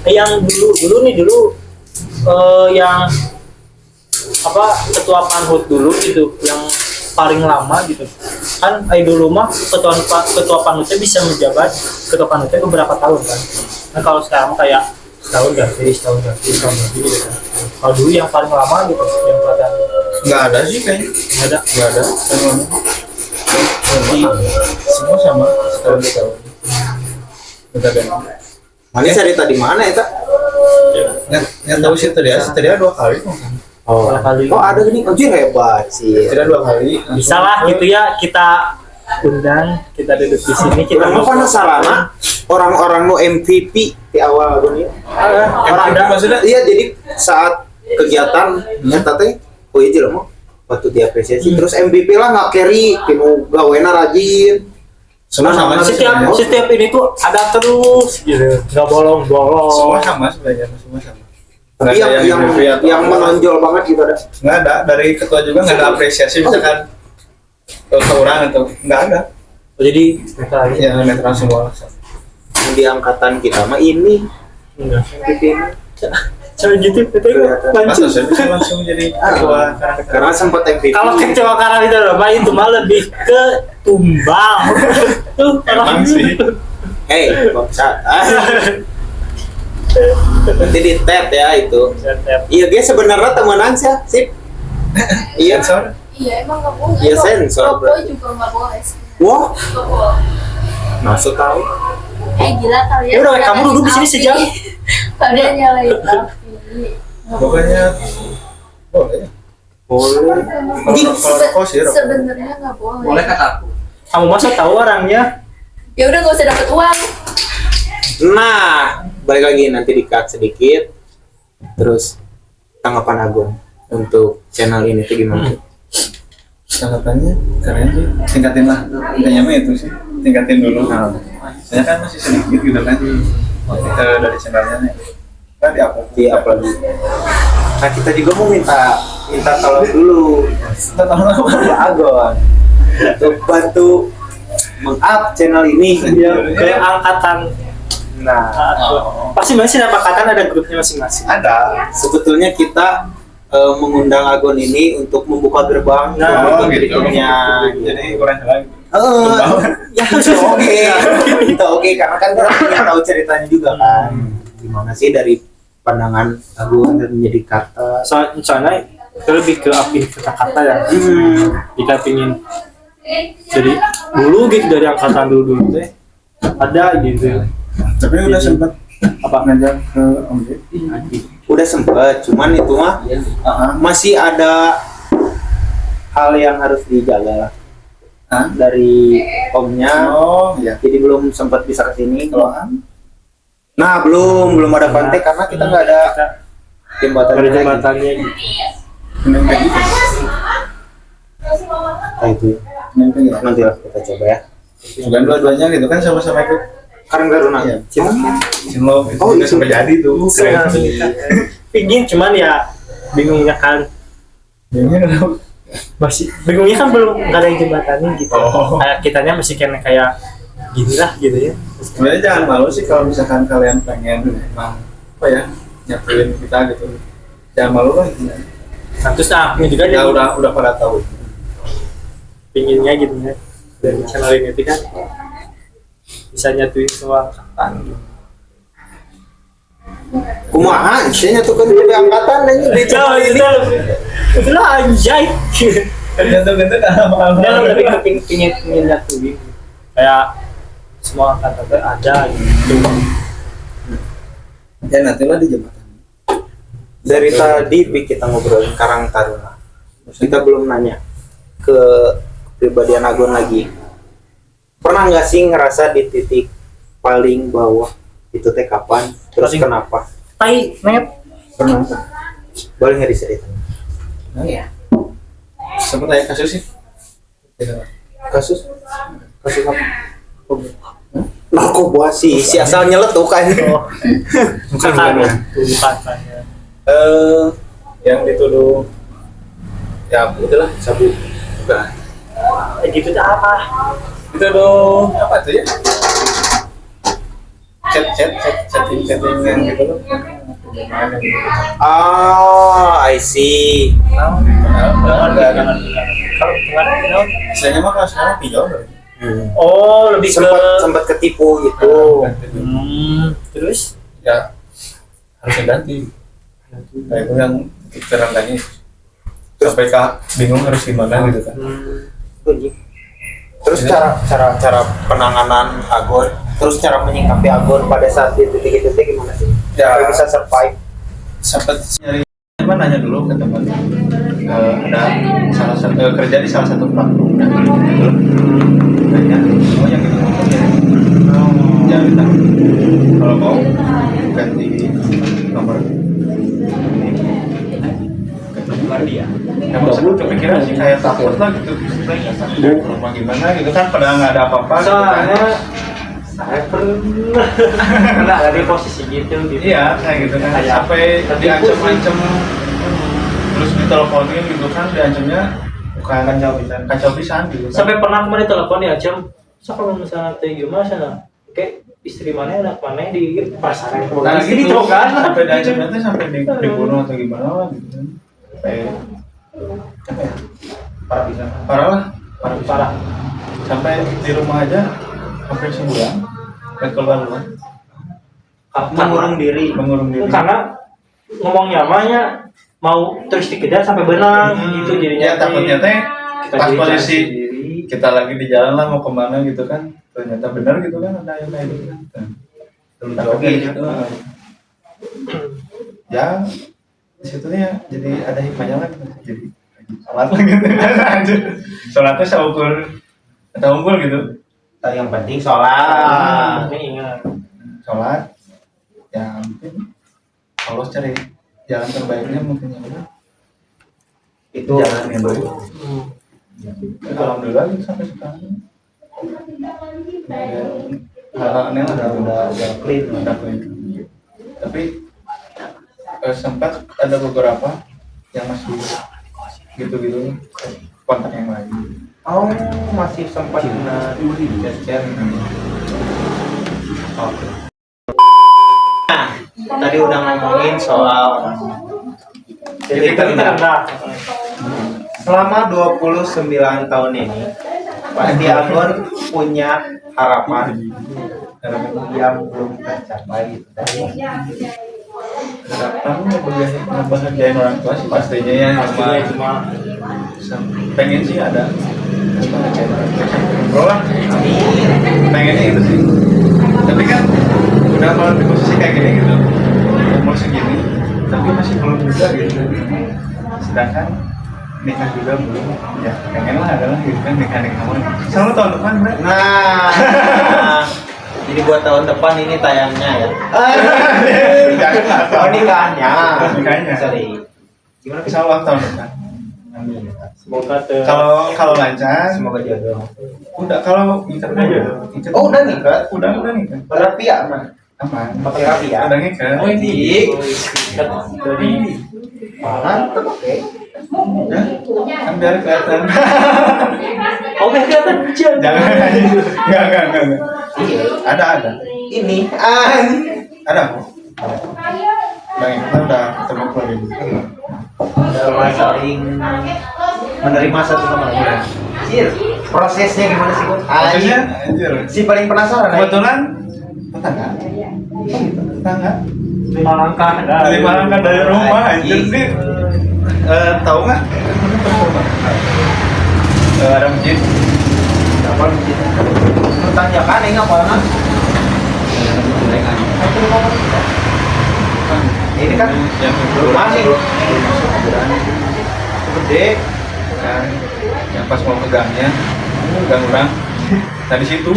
Yang dulu yang apa ketua panhut dulu gitu yang paling lama gitu kan dulu mah ketua panhutnya bisa menjabat ketua panhutnya beberapa tahun kan. Nah kalau sekarang kayak setahun ganti gitu kan. Kalau dulu yang paling lama gitu yang pelatihan Nggak ada sih kayaknya. nggak ada Semua sama setahun 2 tahun. Udah ganti. Mana cerita di mana eta? Yang tahu sih tadi 2 kali. Oh. Berapa kali? Oh, ada gini. Anjir hebat sih. Tidak 2 kali. Bisa lah gitu ya kita undang kita duduk di sini kita Kita mau penasaran orang-orang mau MVP di awal Agun ya. Orang ada maksudnya? Iya, jadi saat kegiatan eta teh oh iya jelema waktu diapresiasi terus MVP lah nggak carry kinu gawena rajin. Semua sama sih setiap sebenarnya. setiap ini tuh ada terus gitu nggak bolong-bolong. Semua sama sebenarnya, semua sama. Tapi Nggak ada yang MVP atau apa. menonjol banget gitu ada. Nggak ada, dari ketua juga nggak ada apresiasi misalkan ke orang atau nggak ada. Oh, jadi kita aja Ya netral semua. Di angkatan kita mah ini enggak MVP ini. cara gitu kita Kelihatan. lanjut. Masa saya bisa langsung jadi ketua Karena sempat MVP. Kalau kecewa karena itu loh, Pak, itu mah lebih ke tumbang. Tuh Emang sih. Hey, bangsa. Nanti di tab ya itu. Iya, dia sebenarnya temenan sih. Iya. Sensor. Iya emang nggak boleh. Iya, sensor, Rokok berarti. juga nggak boleh. Wah, Rokok. masuk tahu. Gila kalian. Ya udah, kamu nyalain duduk di sini api. sejam. Kalian nyalain api. Pokoknya boleh. Boleh. Kalau rokok sih rokok. Sebenarnya nggak boleh. Boleh kata aku. Kamu masa tahu orangnya? Ya udah nggak usah dapat uang. Nah, balik lagi nanti di-cut sedikit. Terus tanggapan Agun untuk channel ini tuh gimana? Tanggapannya keren sih. Tingkatin lah. Intinya mah itu sih. Tingkatin dulu. Saya kan masih sedikit gitu kan. Kita dari channelnya nih. Kan Di upload. Nah, kita juga mau minta tolong dulu Kita tahu apa? ke Agun untuk bantu meng-up channel ini. Ke angkatan. Nah, Pasti masih ada angkatan ada grupnya masing-masing. Ada. sebetulnya kita mengundang Agun ini untuk membuka gerbang Nah, ke gitu. berikutnya. Jadi kurang lagi. Ya oke, kita oke karena kan kita ingin tahu ceritanya juga kan. Gimana sih dari pandangan Agun dan menjadi kata? Soalnya itu lebih ke api kata-kata ya. Kita pingin jadi dulu gitu dari angkatan dulu teh ada gitu. Tapi udah sempat Apa? ngajak ke Om J. Udah sempet, cuman itu mah masih ada hal yang harus dijaga Hah? dari omnya. Oh iya. Jadi belum sempat bisa kesini. Kalau Am, Nah, belum ada kontak karena kita nggak ada jembatan. Ada jembatannya gitu. mending kayak gitu. Nah, itu Mending kayak gitu. nanti lah kita coba ya. Bukan dua-duanya gitu kan sama-sama ikut. Karena nggak runang. Iya. Cina. Sinlok itu Oh, udah itu. sampai jadi tuh. Keren. Pingin cuman ya bingungnya kan Ini kenapa? masih bingungnya kan belum nggak ada yang jembatannya gitu. Oh. Kayak kitanya masih kayak gini lah gitu ya. Sebenarnya jangan malu sih kalau misalkan kalian pengen emang apa ya nyatuin kita gitu. Jangan malu lah. Gitu. Nah, terus ini juga Ya jadi udah pada tahu. pinginnya gitu ya dari channel ini itu kan bisa nyatuin semua angkatan gitu. Kumaha, isinya tuh kan lebih angkatan dan di channel ini. Itu lah anjay. Gantung-gantung apa? Dia lebih ke pingin nyatuin kayak semua angkatan tuh ada gitu. Ya nantilah di jembatan. Dari tadi Pi, kita ngobrolin Karang Taruna. Kita belum nanya ke kepribadian Agun lagi. Pernah nggak sih ngerasa di titik paling bawah itu teh kapan? Terus Paling- kenapa? Tai net Pernah. Boleh nggak diceritain? Sempat ada kasus sih. Tidak. Kasus apa? Narkoba. kok buah si asal nyeletuk kan. Bukan saya. Yang dituduh ya itulah sabu. Bukan. Gitu tuh apa? Dituduh apa tuh ya? Chatting yang gitu loh. I see. Kalau Kalau istilahnya mah kalau sekarang pinjol loh. oh lebih ke sempat ketipu gitu. terus Ya harus diganti. Nah itu yang titik terendahnya. Sampai kak bingung harus gimana gitu kan. Terus cara penanganan Agon, terus cara menyikapi Agon pada saat di titik itu gimana sih? Ya. Supaya bisa survive. Sempat nyari apa nanya dulu ke teman. Ada salah satu kerja di salah satu platform. Nanya, oh yang itu ya. Jangan minta. Kalau mau ganti nomor. Dia. Yang maksudnya kepikiran sih kayak takut lah gitu. Rumah gimana gitu kan padahal nggak ada apa-apa. Gitu kan. soalnya saya pernah ada di posisi gitu. Iya kayak gitu kan. Kayak Sampai diancam-ancam terus diteleponin gitu kan diancamnya bukan kacau pisan gitu kan. Sampai pernah kemarin telepon ya Cem, so kalau misalnya teh gimana sana kayak istri mana anak mana di pasaran Nah istri gitu kan sampai diancamnya tuh sampai dibunuh atau gimana lah gitu kan. Sampai apa ya? Parah bisa. Parah lah. parah Sampai di rumah aja sampai sebulan nggak keluar rumah. Mengurung diri. Mengurung diri. karena ngomongnya namanya mau terus dikejar sampai benang gitu jadinya Ya takutnya teh kita pas jadi posisi sendiri. kita lagi di jalan lah mau kemana gitu kan ternyata benar gitu kan ada yang kayak gitu kan. Belum tahu gitu. Ya di situ ya jadi ada hikmahnya lah jadi sholat lah gitu lanjut sholatnya seukur atau unggul gitu Yang penting sholat. Ini ingat sholat ya mungkin Allah cari jalan terbaiknya mungkin yang udah Itu jalan yang baik alhamdulillah gitu sampai sekarang hal-hal aneh udah clean tapi sempat ada beberapa yang masih gitu-gitu kontak yang lain. Oh, masih sempat chat. Oke. Nah, tadi udah ngomongin soal Jadi rendah selama 29 tahun ini pasti Agon punya harapan yang belum tercapai gitu. harapan ngebahagiain orang tua sih pastinya ya cuma pengen sih ada ngebahagiain orang tua bro lah pengennya itu sih tapi kan udah kalau di posisi kayak gini gitu umur segini tapi masih belum juga gitu sedangkan nikah juga belum ya pengen lah adalah gitu kan nikah selalu tahun depan bro. Nah, jadi buat tahun depan ini tayangnya ya. Oh, nikahnya. Sorry. Gimana insya Allah tahun depan Amin. semoga kalau lancar Semoga jodoh. udah kalau nikah udah Oh, udah nikah? udah nikah Rapi ya, aman. aman Pakai rapi ya. udah nikah Oh, ini. dari Mantap, oke. ya kan biar kelihatan oke kelihatan jangan enggak ada Ini ada kok bang kita udah ketemu keluarga udah saling menerima satu sama lain. Anjir, prosesnya gimana sih, Gun? maksudnya anjir Si paling penasaran. kebetulan tetangga tetangga 5 langkah 5 langkah dari rumah anjir sih tahu nggak ada masjid Apa masjid? Lu tanyakan enggak apa? Ini kan yang rumah sih. Gede. kan yang pas mau megangnya megang orang tadi situ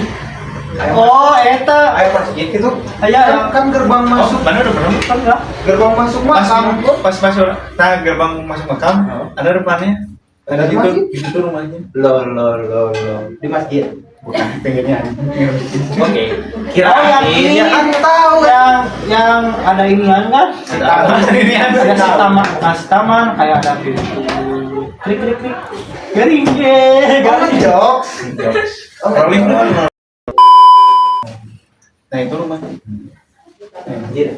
oh eta Ayo masjid itu. Aya. Kan gerbang masuk. mana udah pernah Gerbang masuk pas makam. pas gerbang masuk makam ada depannya Ada gitu rumahnya. Lo di masjid. Bukan pengennya. Oke. Kirain Ya kan tahu yang ada inian kan? Ini Ada si taman, si taman kayak ada pintu. Klik klik klik. Garing garing. jok. Rolling doang. Nah itu rumahnya. Anjir.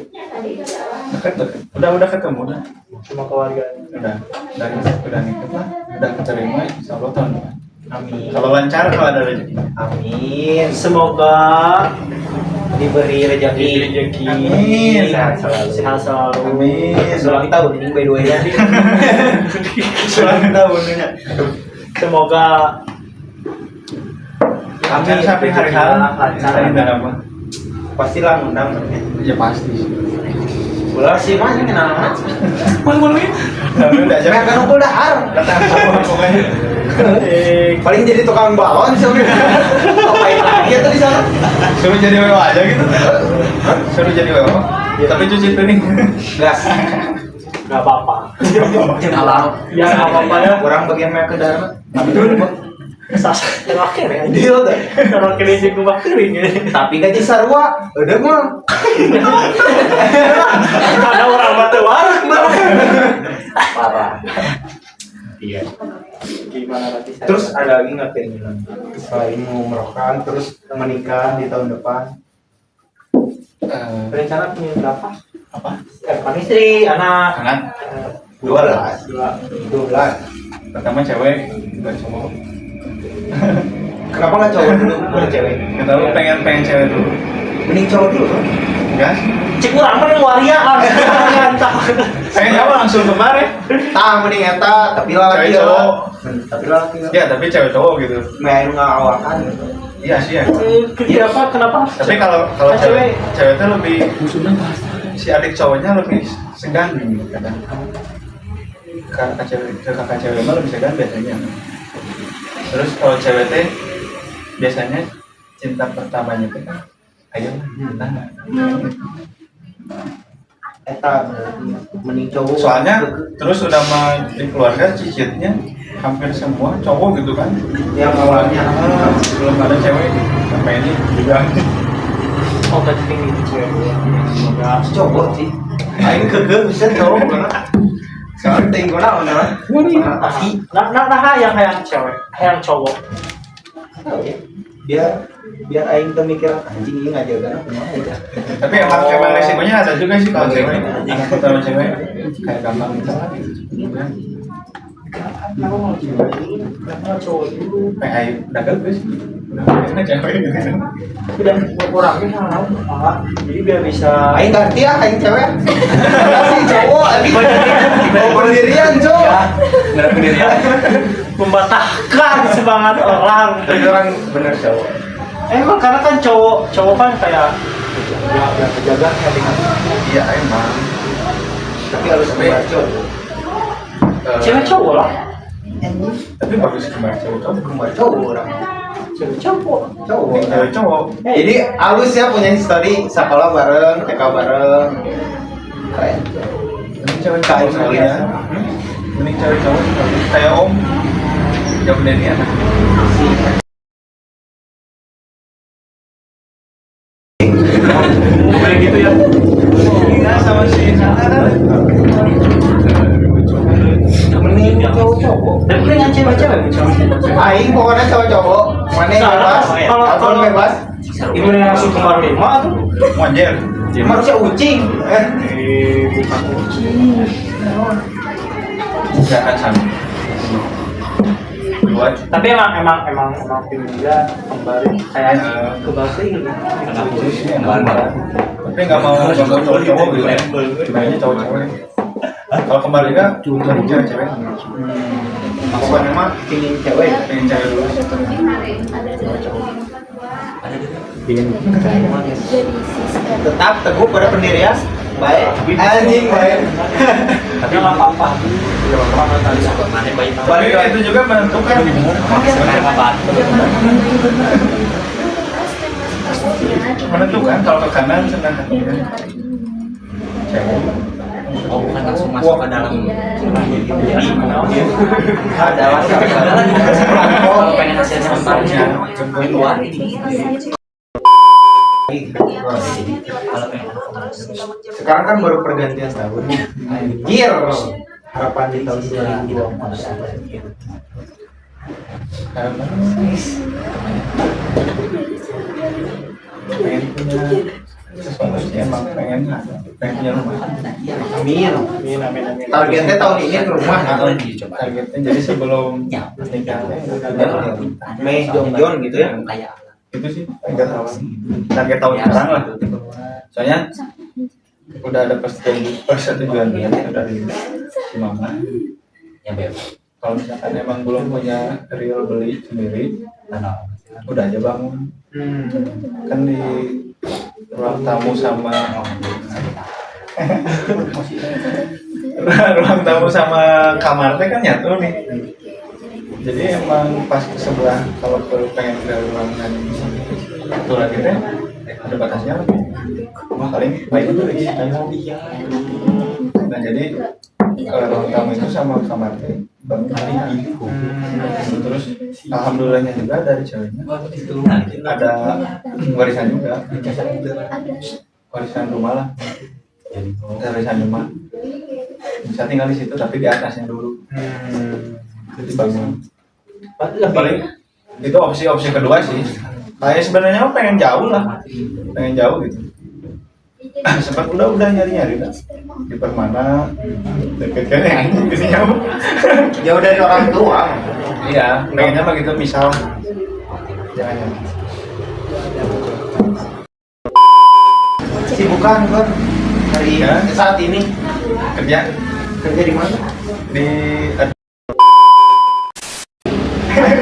Dekat. Udah ketemu udah. Sama keluarga. Udah nikah lah. Udah keterima insya Allah tahun depan. Amin. Kalau lancar kalau ada rezeki. Amin. Semoga Diberi rezeki. Amin. Sehat selalu. sehat selalu. Amin. Ulang tahun ini by the way ya. Ulang tahunnya. Semoga Lancar sampai hari H. lancar Lancar apa? Pastilah ngundang. Ya pasti. Ulah sih mah ini kenal. Tapi udah Jangan kan ukul dahar. datang sama pokoknya. Paling jadi tukang balon sebenarnya. Ngapain lagi tuh di sana? Suruh jadi wewa aja gitu. Suruh jadi wewa. Ya tapi cuci piring. Gas. nggak apa-apa. Alam. Ya nggak apa-apa ya. Orang bagian mereka ke dalam. Terakhir ya. Deal dah. Terakhir ini gue kering ya. Tapi gaji sarwa, udah mah. Ada orang batu warung Parah. Iya. Gimana nanti? Terus ada lagi nggak keinginan selain mengumrohkan terus menikah di tahun depan? Rencana punya berapa? Apa? Kan istri, anak. Anak. 12. Dua. 12. Pertama cewek, bukan cowok. Kenapa nggak cowok dulu, baru cewek? Nggak tahu pengen cewek dulu. Mending cowok dulu kan? Enggak? Cek kurang mah yang waria langsung. Pengen apa langsung kemarin? Mending eta, tapi laki Cewek cowok. Tapi laki Ya tapi cewek cowok gitu. main ngawakan. Iya sih ya. Kenapa? Tapi kalau Cewek. cewek itu lebih si adik cowoknya lebih segan gitu kadang. Kakak cewek mah lebih segan biasanya. Terus kalau cewek teh biasanya cinta pertamanya itu kan ayo kita Eta berarti mending cowok. soalnya terus udah mah di keluarga cicitnya hampir semua cowok gitu kan yang awalnya belum ada cewek sampai ini juga Oh, berarti tinggi cewek. Semoga cowok sih. Aing kegel bisa cowok banget. Soalnya tinggal naon pasti nah yang cewek, yang cowok. biar aing tuh mikir anjing ini nggak jaga udah. tapi emang resikonya ada juga sih kalau cewek anak pertama cewek kayak gampang gitu Kenapa cowok dulu? kayak udah bagus udah cewek gitu Udah kurangin hal jadi biar bisa. Aing ganti ya aing cewek. Si cowok lagi pendirian cowok. nggak pendirian Mematahkan semangat orang. Beneran bener cowok. Emang karena kan cowok kan kayak jaga dengan iya emang Tapi harus membaca. cewek cowok lah. tapi bagus kemarin cewek cowok Kembar cowok orang. Cewek cowok. Cowok. cewek cowok Jadi halus ya punya history sekolah bareng, TK bareng. Keren. mending cewek cowok sekalian mending cewek cowok kayak om jauh dari anak Kayak gitu ya. iya sama si Sana kan Mending cowok-cowok. Dan dengan cewek-cewek Aing pokoknya cowok-cowok. Mana yang bebas? Kalau bebas. Ibu yang langsung kemar lima tuh. monjer Manusia ucing. Bukan kucing. jangan sama buat Tapi emang film dia kembali kayak ke bahasa Inggris. tapi nggak mau cowok gitu mainnya cowok-cowok kalau kembali kan cuma cewek-cewek Pokoknya mah pingin cewek. pengen cewek dulu Tetap teguh pada pendirian. Baik. Anjing baik. Tapi nggak apa-apa. balik itu juga menentukan menentukan kalau ke kanan senang hatinya cewek Oh bukan langsung masuk ke dalam. Jadi Ada kalau pengen hasil sampelnya di luar ini. Kalau pengen sekarang kan baru pergantian tahun. Anjir. Harapan di tahun 2024. pengen punya sesuatu sih, emang pengen punya rumah. Amin. Targetnya tahun ini ke rumah atau Targetnya jadi sebelum nikah Mei Jongjon gitu ya. kayak itu sih target tahun sekarang lah. Soalnya udah ada persetujuan dari si mama. ya bebas. Kalau misalkan emang belum punya real beli sendiri, udah aja bangun. Kan di ruang tamu sama ruang tamu sama kamar teh kan nyatu nih. Jadi emang pas ke sebelah kalau pengen ke ruangan satu lagi teh ada batasnya lagi. Wah paling baik itu lagi. Nah jadi ruang tamu itu sama kamar teh bangun hari terus alhamdulillahnya juga dari ceweknya ada warisan juga, warisan rumah lah, warisan rumah bisa tinggal di situ tapi di atasnya dulu. Jadi bangun paling itu opsi kedua sih. Kayak sebenarnya pengen jauh gitu. Sempat udah nyari lah di Permana deket kan yang gitu jauh. Jauh dari orang tua. Iya, pengennya mah gitu misal. Jangan. Sibukan kan hari Ya. saat ini Kerja kerja di mana? di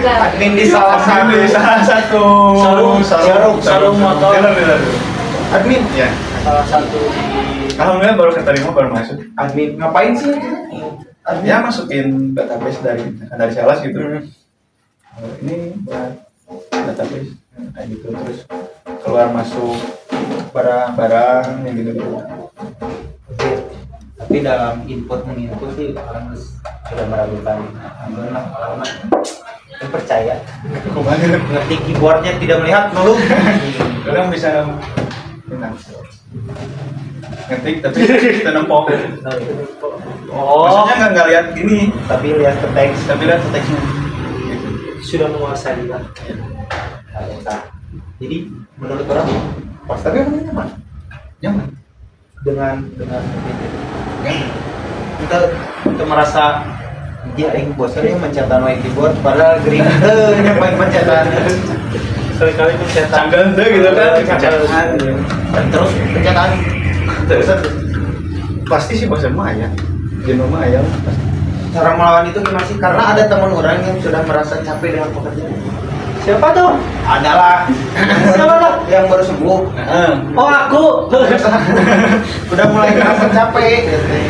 Admin di salah satu Sarung motor. Dealer. admin Ya. Salah satu Alhamdulillah baru keterima, baru masuk. admin ngapain sih? Ya masukin database dari sales gitu. Ini buat database kayak gitu, terus keluar masuk barang-barang yang gitu. Tapi dalam input menginput sih orang sudah meragukan. Alhamdulillah pengalaman. Saya percaya. Kemarin Ngetik keyboardnya tidak melihat melulu. orang bisa ngetik tapi kita nempok. oh Maksudnya nggak lihat gini, Tapi lihat ke teks. tapi lihat teksnya. sudah menguasai juga. Nah, jadi menurut orang pas tapi orang nyaman Nyaman. dengan kita merasa dia yang bosan yang mencetak white keyboard padahal green nyampain pencetakan Sekali-kali mencetak Canggel deh gitu kan. pencetakan dan terus pencetakan Terus pasti sih bosan mah ya. Jenuh mah ya. cara melawan itu gimana sih? Karena ada teman orang yang sudah merasa capek dengan pekerjaan. siapa tuh? Adalah Siapa tuh? yang baru sembuh. Oh aku. Udah mulai merasa capek.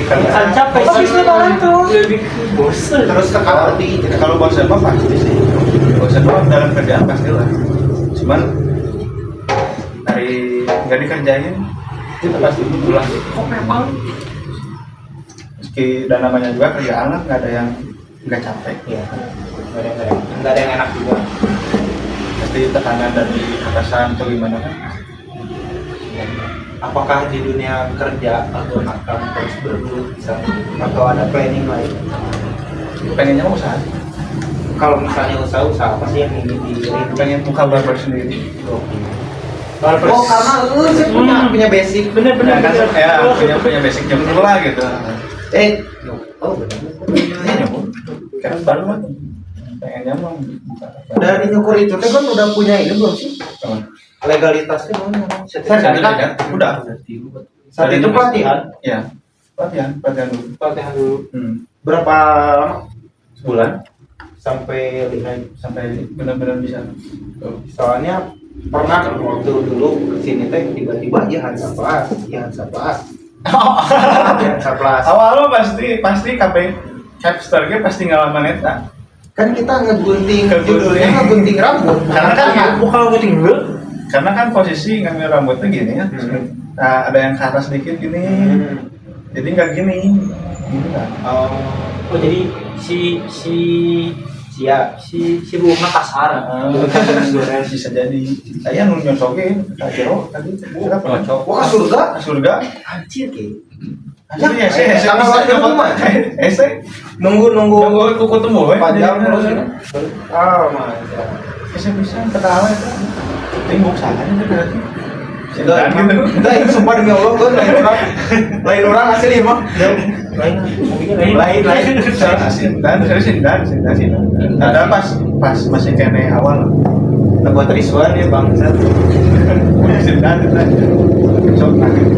Bukan capek sih sebenarnya tuh. Lebih bosan. Terus ke kamar di Kalau bosan mah pasti sih. Bosan mah dalam kerjaan pasti lah. Cuman dari nggak dikerjain itu pasti pulang. Kok memang? Meski dan namanya juga kerjaan lah, nggak ada yang nggak capek. ya nggak ada yang enak juga. Pasti tekanan dari atasan atau gimana kan. Apakah di dunia kerja atau akan terus bergelut atau ada planning lain? Pengennya mau usaha. Kalau misalnya usaha apa sih yang ingin Pengen buka barber sendiri. Oh karena lu sih punya basic. Bener. Ya, kan, ya punya basic jemur lah gitu. Oh benar. Kan baru lah. Pengennya mau buka. Dari nyukur itu teh kan udah punya ini belum sih? Apa? Legalitasnya belum? Sertifikat udah. Saat itu pelatihan. Ya, pelatihan dulu. Pelatihan dulu. Berapa lama? Sebulan Sampai sampai benar-benar bisa. soalnya pernah waktu dulu kesini teh tiba-tiba ya Hansaplas. Awalnya pasti KB capster ge pasti ngalaman eta. Kan kita ngegunting Ngegunting. ngegunting rambut. Karena kan Bukan aku tinggal. karena kan posisi ngambil rambutnya gini ya. Nah, ada yang ke atas dikit gini. Jadi nggak gini kan. Oh jadi si bunga kasar. Bisa jadi. Saya nu nyocokin kacero tadi. Nyocok. Wah, surga. Surga. Anjir ki. Aslinya saya Karena bisa waktu rumah. Nunggu Nunggu kuku temu we. panjang terus. Bisa ketawa itu. Timbuk sana itu berarti. Sudah ini sumpah demi Allah gue lain orang asli mah. Lain. Sindan. Ada pas masih kene awal. Buat risuan ya bangsat. Sindan. Sok nangis.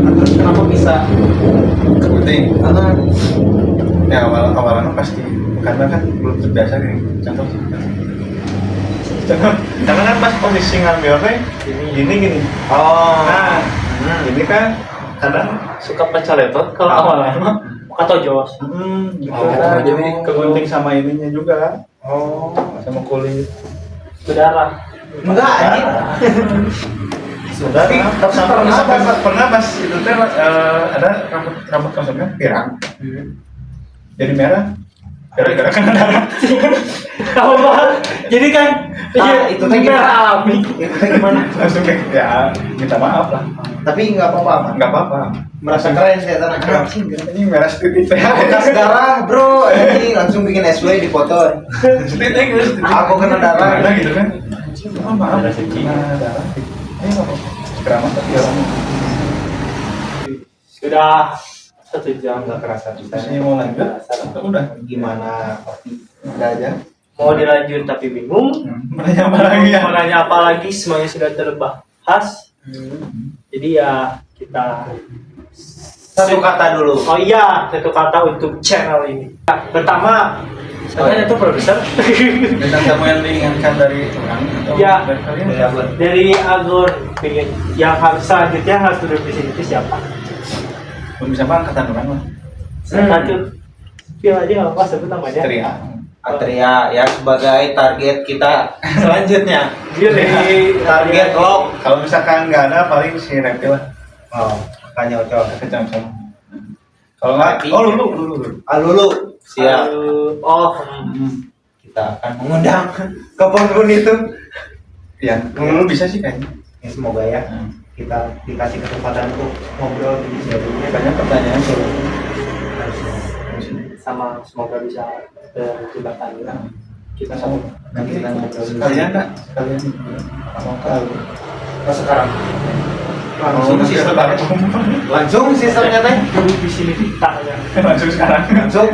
Terus kenapa bisa? Penting. Ya awalnya pasti karena kan belum terbiasa nih. Karena kan pas posisi ngambil teh gini. Oh. Nah, ini kan kadang suka pecah letot kalau awalnya. Atau jos. Gitu. Oh, Jadi kegunting sama ininya juga. Oh. Sama kulit. Berdarah. Enggak anjing. Sudah. Pernah pas itu teh ada rambut kosongnya pirang. Jadi merah. Gara-gara kena darah. Tahu banget. Jadi kan Itu teh gimana? alami. Itu teh gimana? Langsung kayak ya minta maaf lah. Tapi enggak apa-apa. Enggak apa-apa. Merasa keren saya tanah anjing. Ini merah sedikit teh. Bekas darah, Bro. Ini langsung bikin SW di foto. Sedikit. Aku kena darah. Nah, gitu kan. Maaf. Kena darah. Ini apa? Keramat tapi orang. Sudah 1 jam. Enggak kerasa bisa. Saya mau lanjut. Udah. Gimana? Udah aja. Mau dilanjut tapi bingung. Menanya apa lagi ya? Mau nanya apa lagi, semuanya sudah terbahas. Jadi ya kita Satu kata dulu. Oh iya, satu kata untuk channel ini. Pertama, saya itu produser. Bintang tamu yang diinginkan dari orang atau Ya. dari kalian? Dari Agor pengen yang harus selanjutnya harus duduk di sini itu siapa? Belum bisa apa angkatan orang lah. Satu feel aja nggak apa sebut namanya. Tria. Atria ya sebagai target kita selanjutnya. Dia dari Target lock. Kalau misalkan nggak ada paling si Reptil lah. Oh, kan cocok. Kecam sama. Kalau nggak, oh lulu. Alulu siap. Oh, Kita akan mengundang ke pun itu. Iya, lulu bisa sih kayaknya. Ya, semoga ya kita dikasih kesempatan untuk ngobrol di sini. Banyak pertanyaan soal sama semoga bisa berjembatan ya. Kita sama. Nanti kita ngobrol dulu. Kalian nggak? Kalian mau tahu? Oh, sekarang Langsung langsung sih sistemnya langsung sistemnya teh duduk di sini kita ya. Langsung sekarang. langsung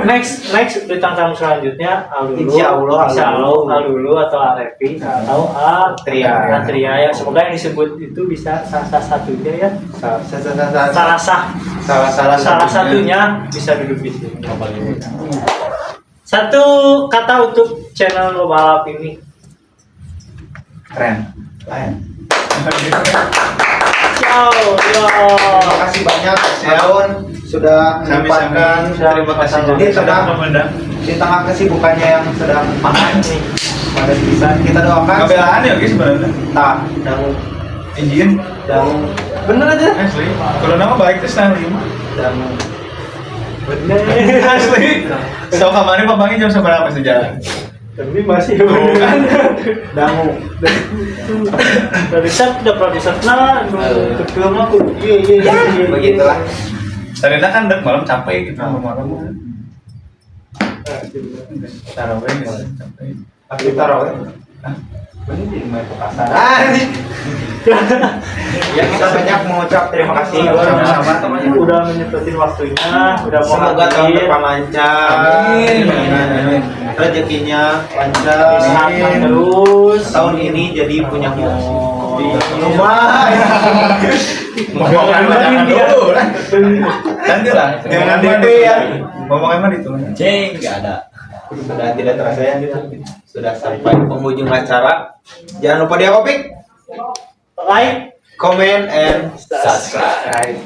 Next bintang tamu selanjutnya Alulu. Insya Allah, Alulu atau Arepi atau Atria. Atria ya. Semoga yang disebut itu bisa salah satunya ya. Salah satunya bisa duduk di sini. Satu kata untuk channel Lo Balap ini. Keren. lain. Ciao. Terima kasih banyak Alun sudah menyempatkan Terima kasih Jadi sudah sedang memandang. di tengah kesibukannya yang sedang panas nih pada bisa kita doakan Kebelaan ya guys sebenarnya. tak dangu Izin. bener aja Asli. Kalau nama baik terus nanti. dangu Bener. Asli. So kemarin papangnya jam seberapa sejalan? Tapi masih dangu produser udah produser nah kedua mah aku iya begitulah Sarina kan udah malam capek gitu malam. Tarawih gitu capek. tapi taruh ya Ini di main petasan. ini ya kita banyak mengucap terima kasih Sama-sama. udah menyebutin waktunya udah mau semoga tahun hadir. depan lancar Amin. rezekinya lancar Disehatkan terus tahun ini jadi punya rumah Ngomongan mah jangan dulu. Nanti lah. Jangan DP ya. Ngomongan mah itu. Ceng, nggak ada. Sudah tidak terasa ya, sudah sampai penghujung acara. Jangan lupa di apa, Pik? like Comment and subscribe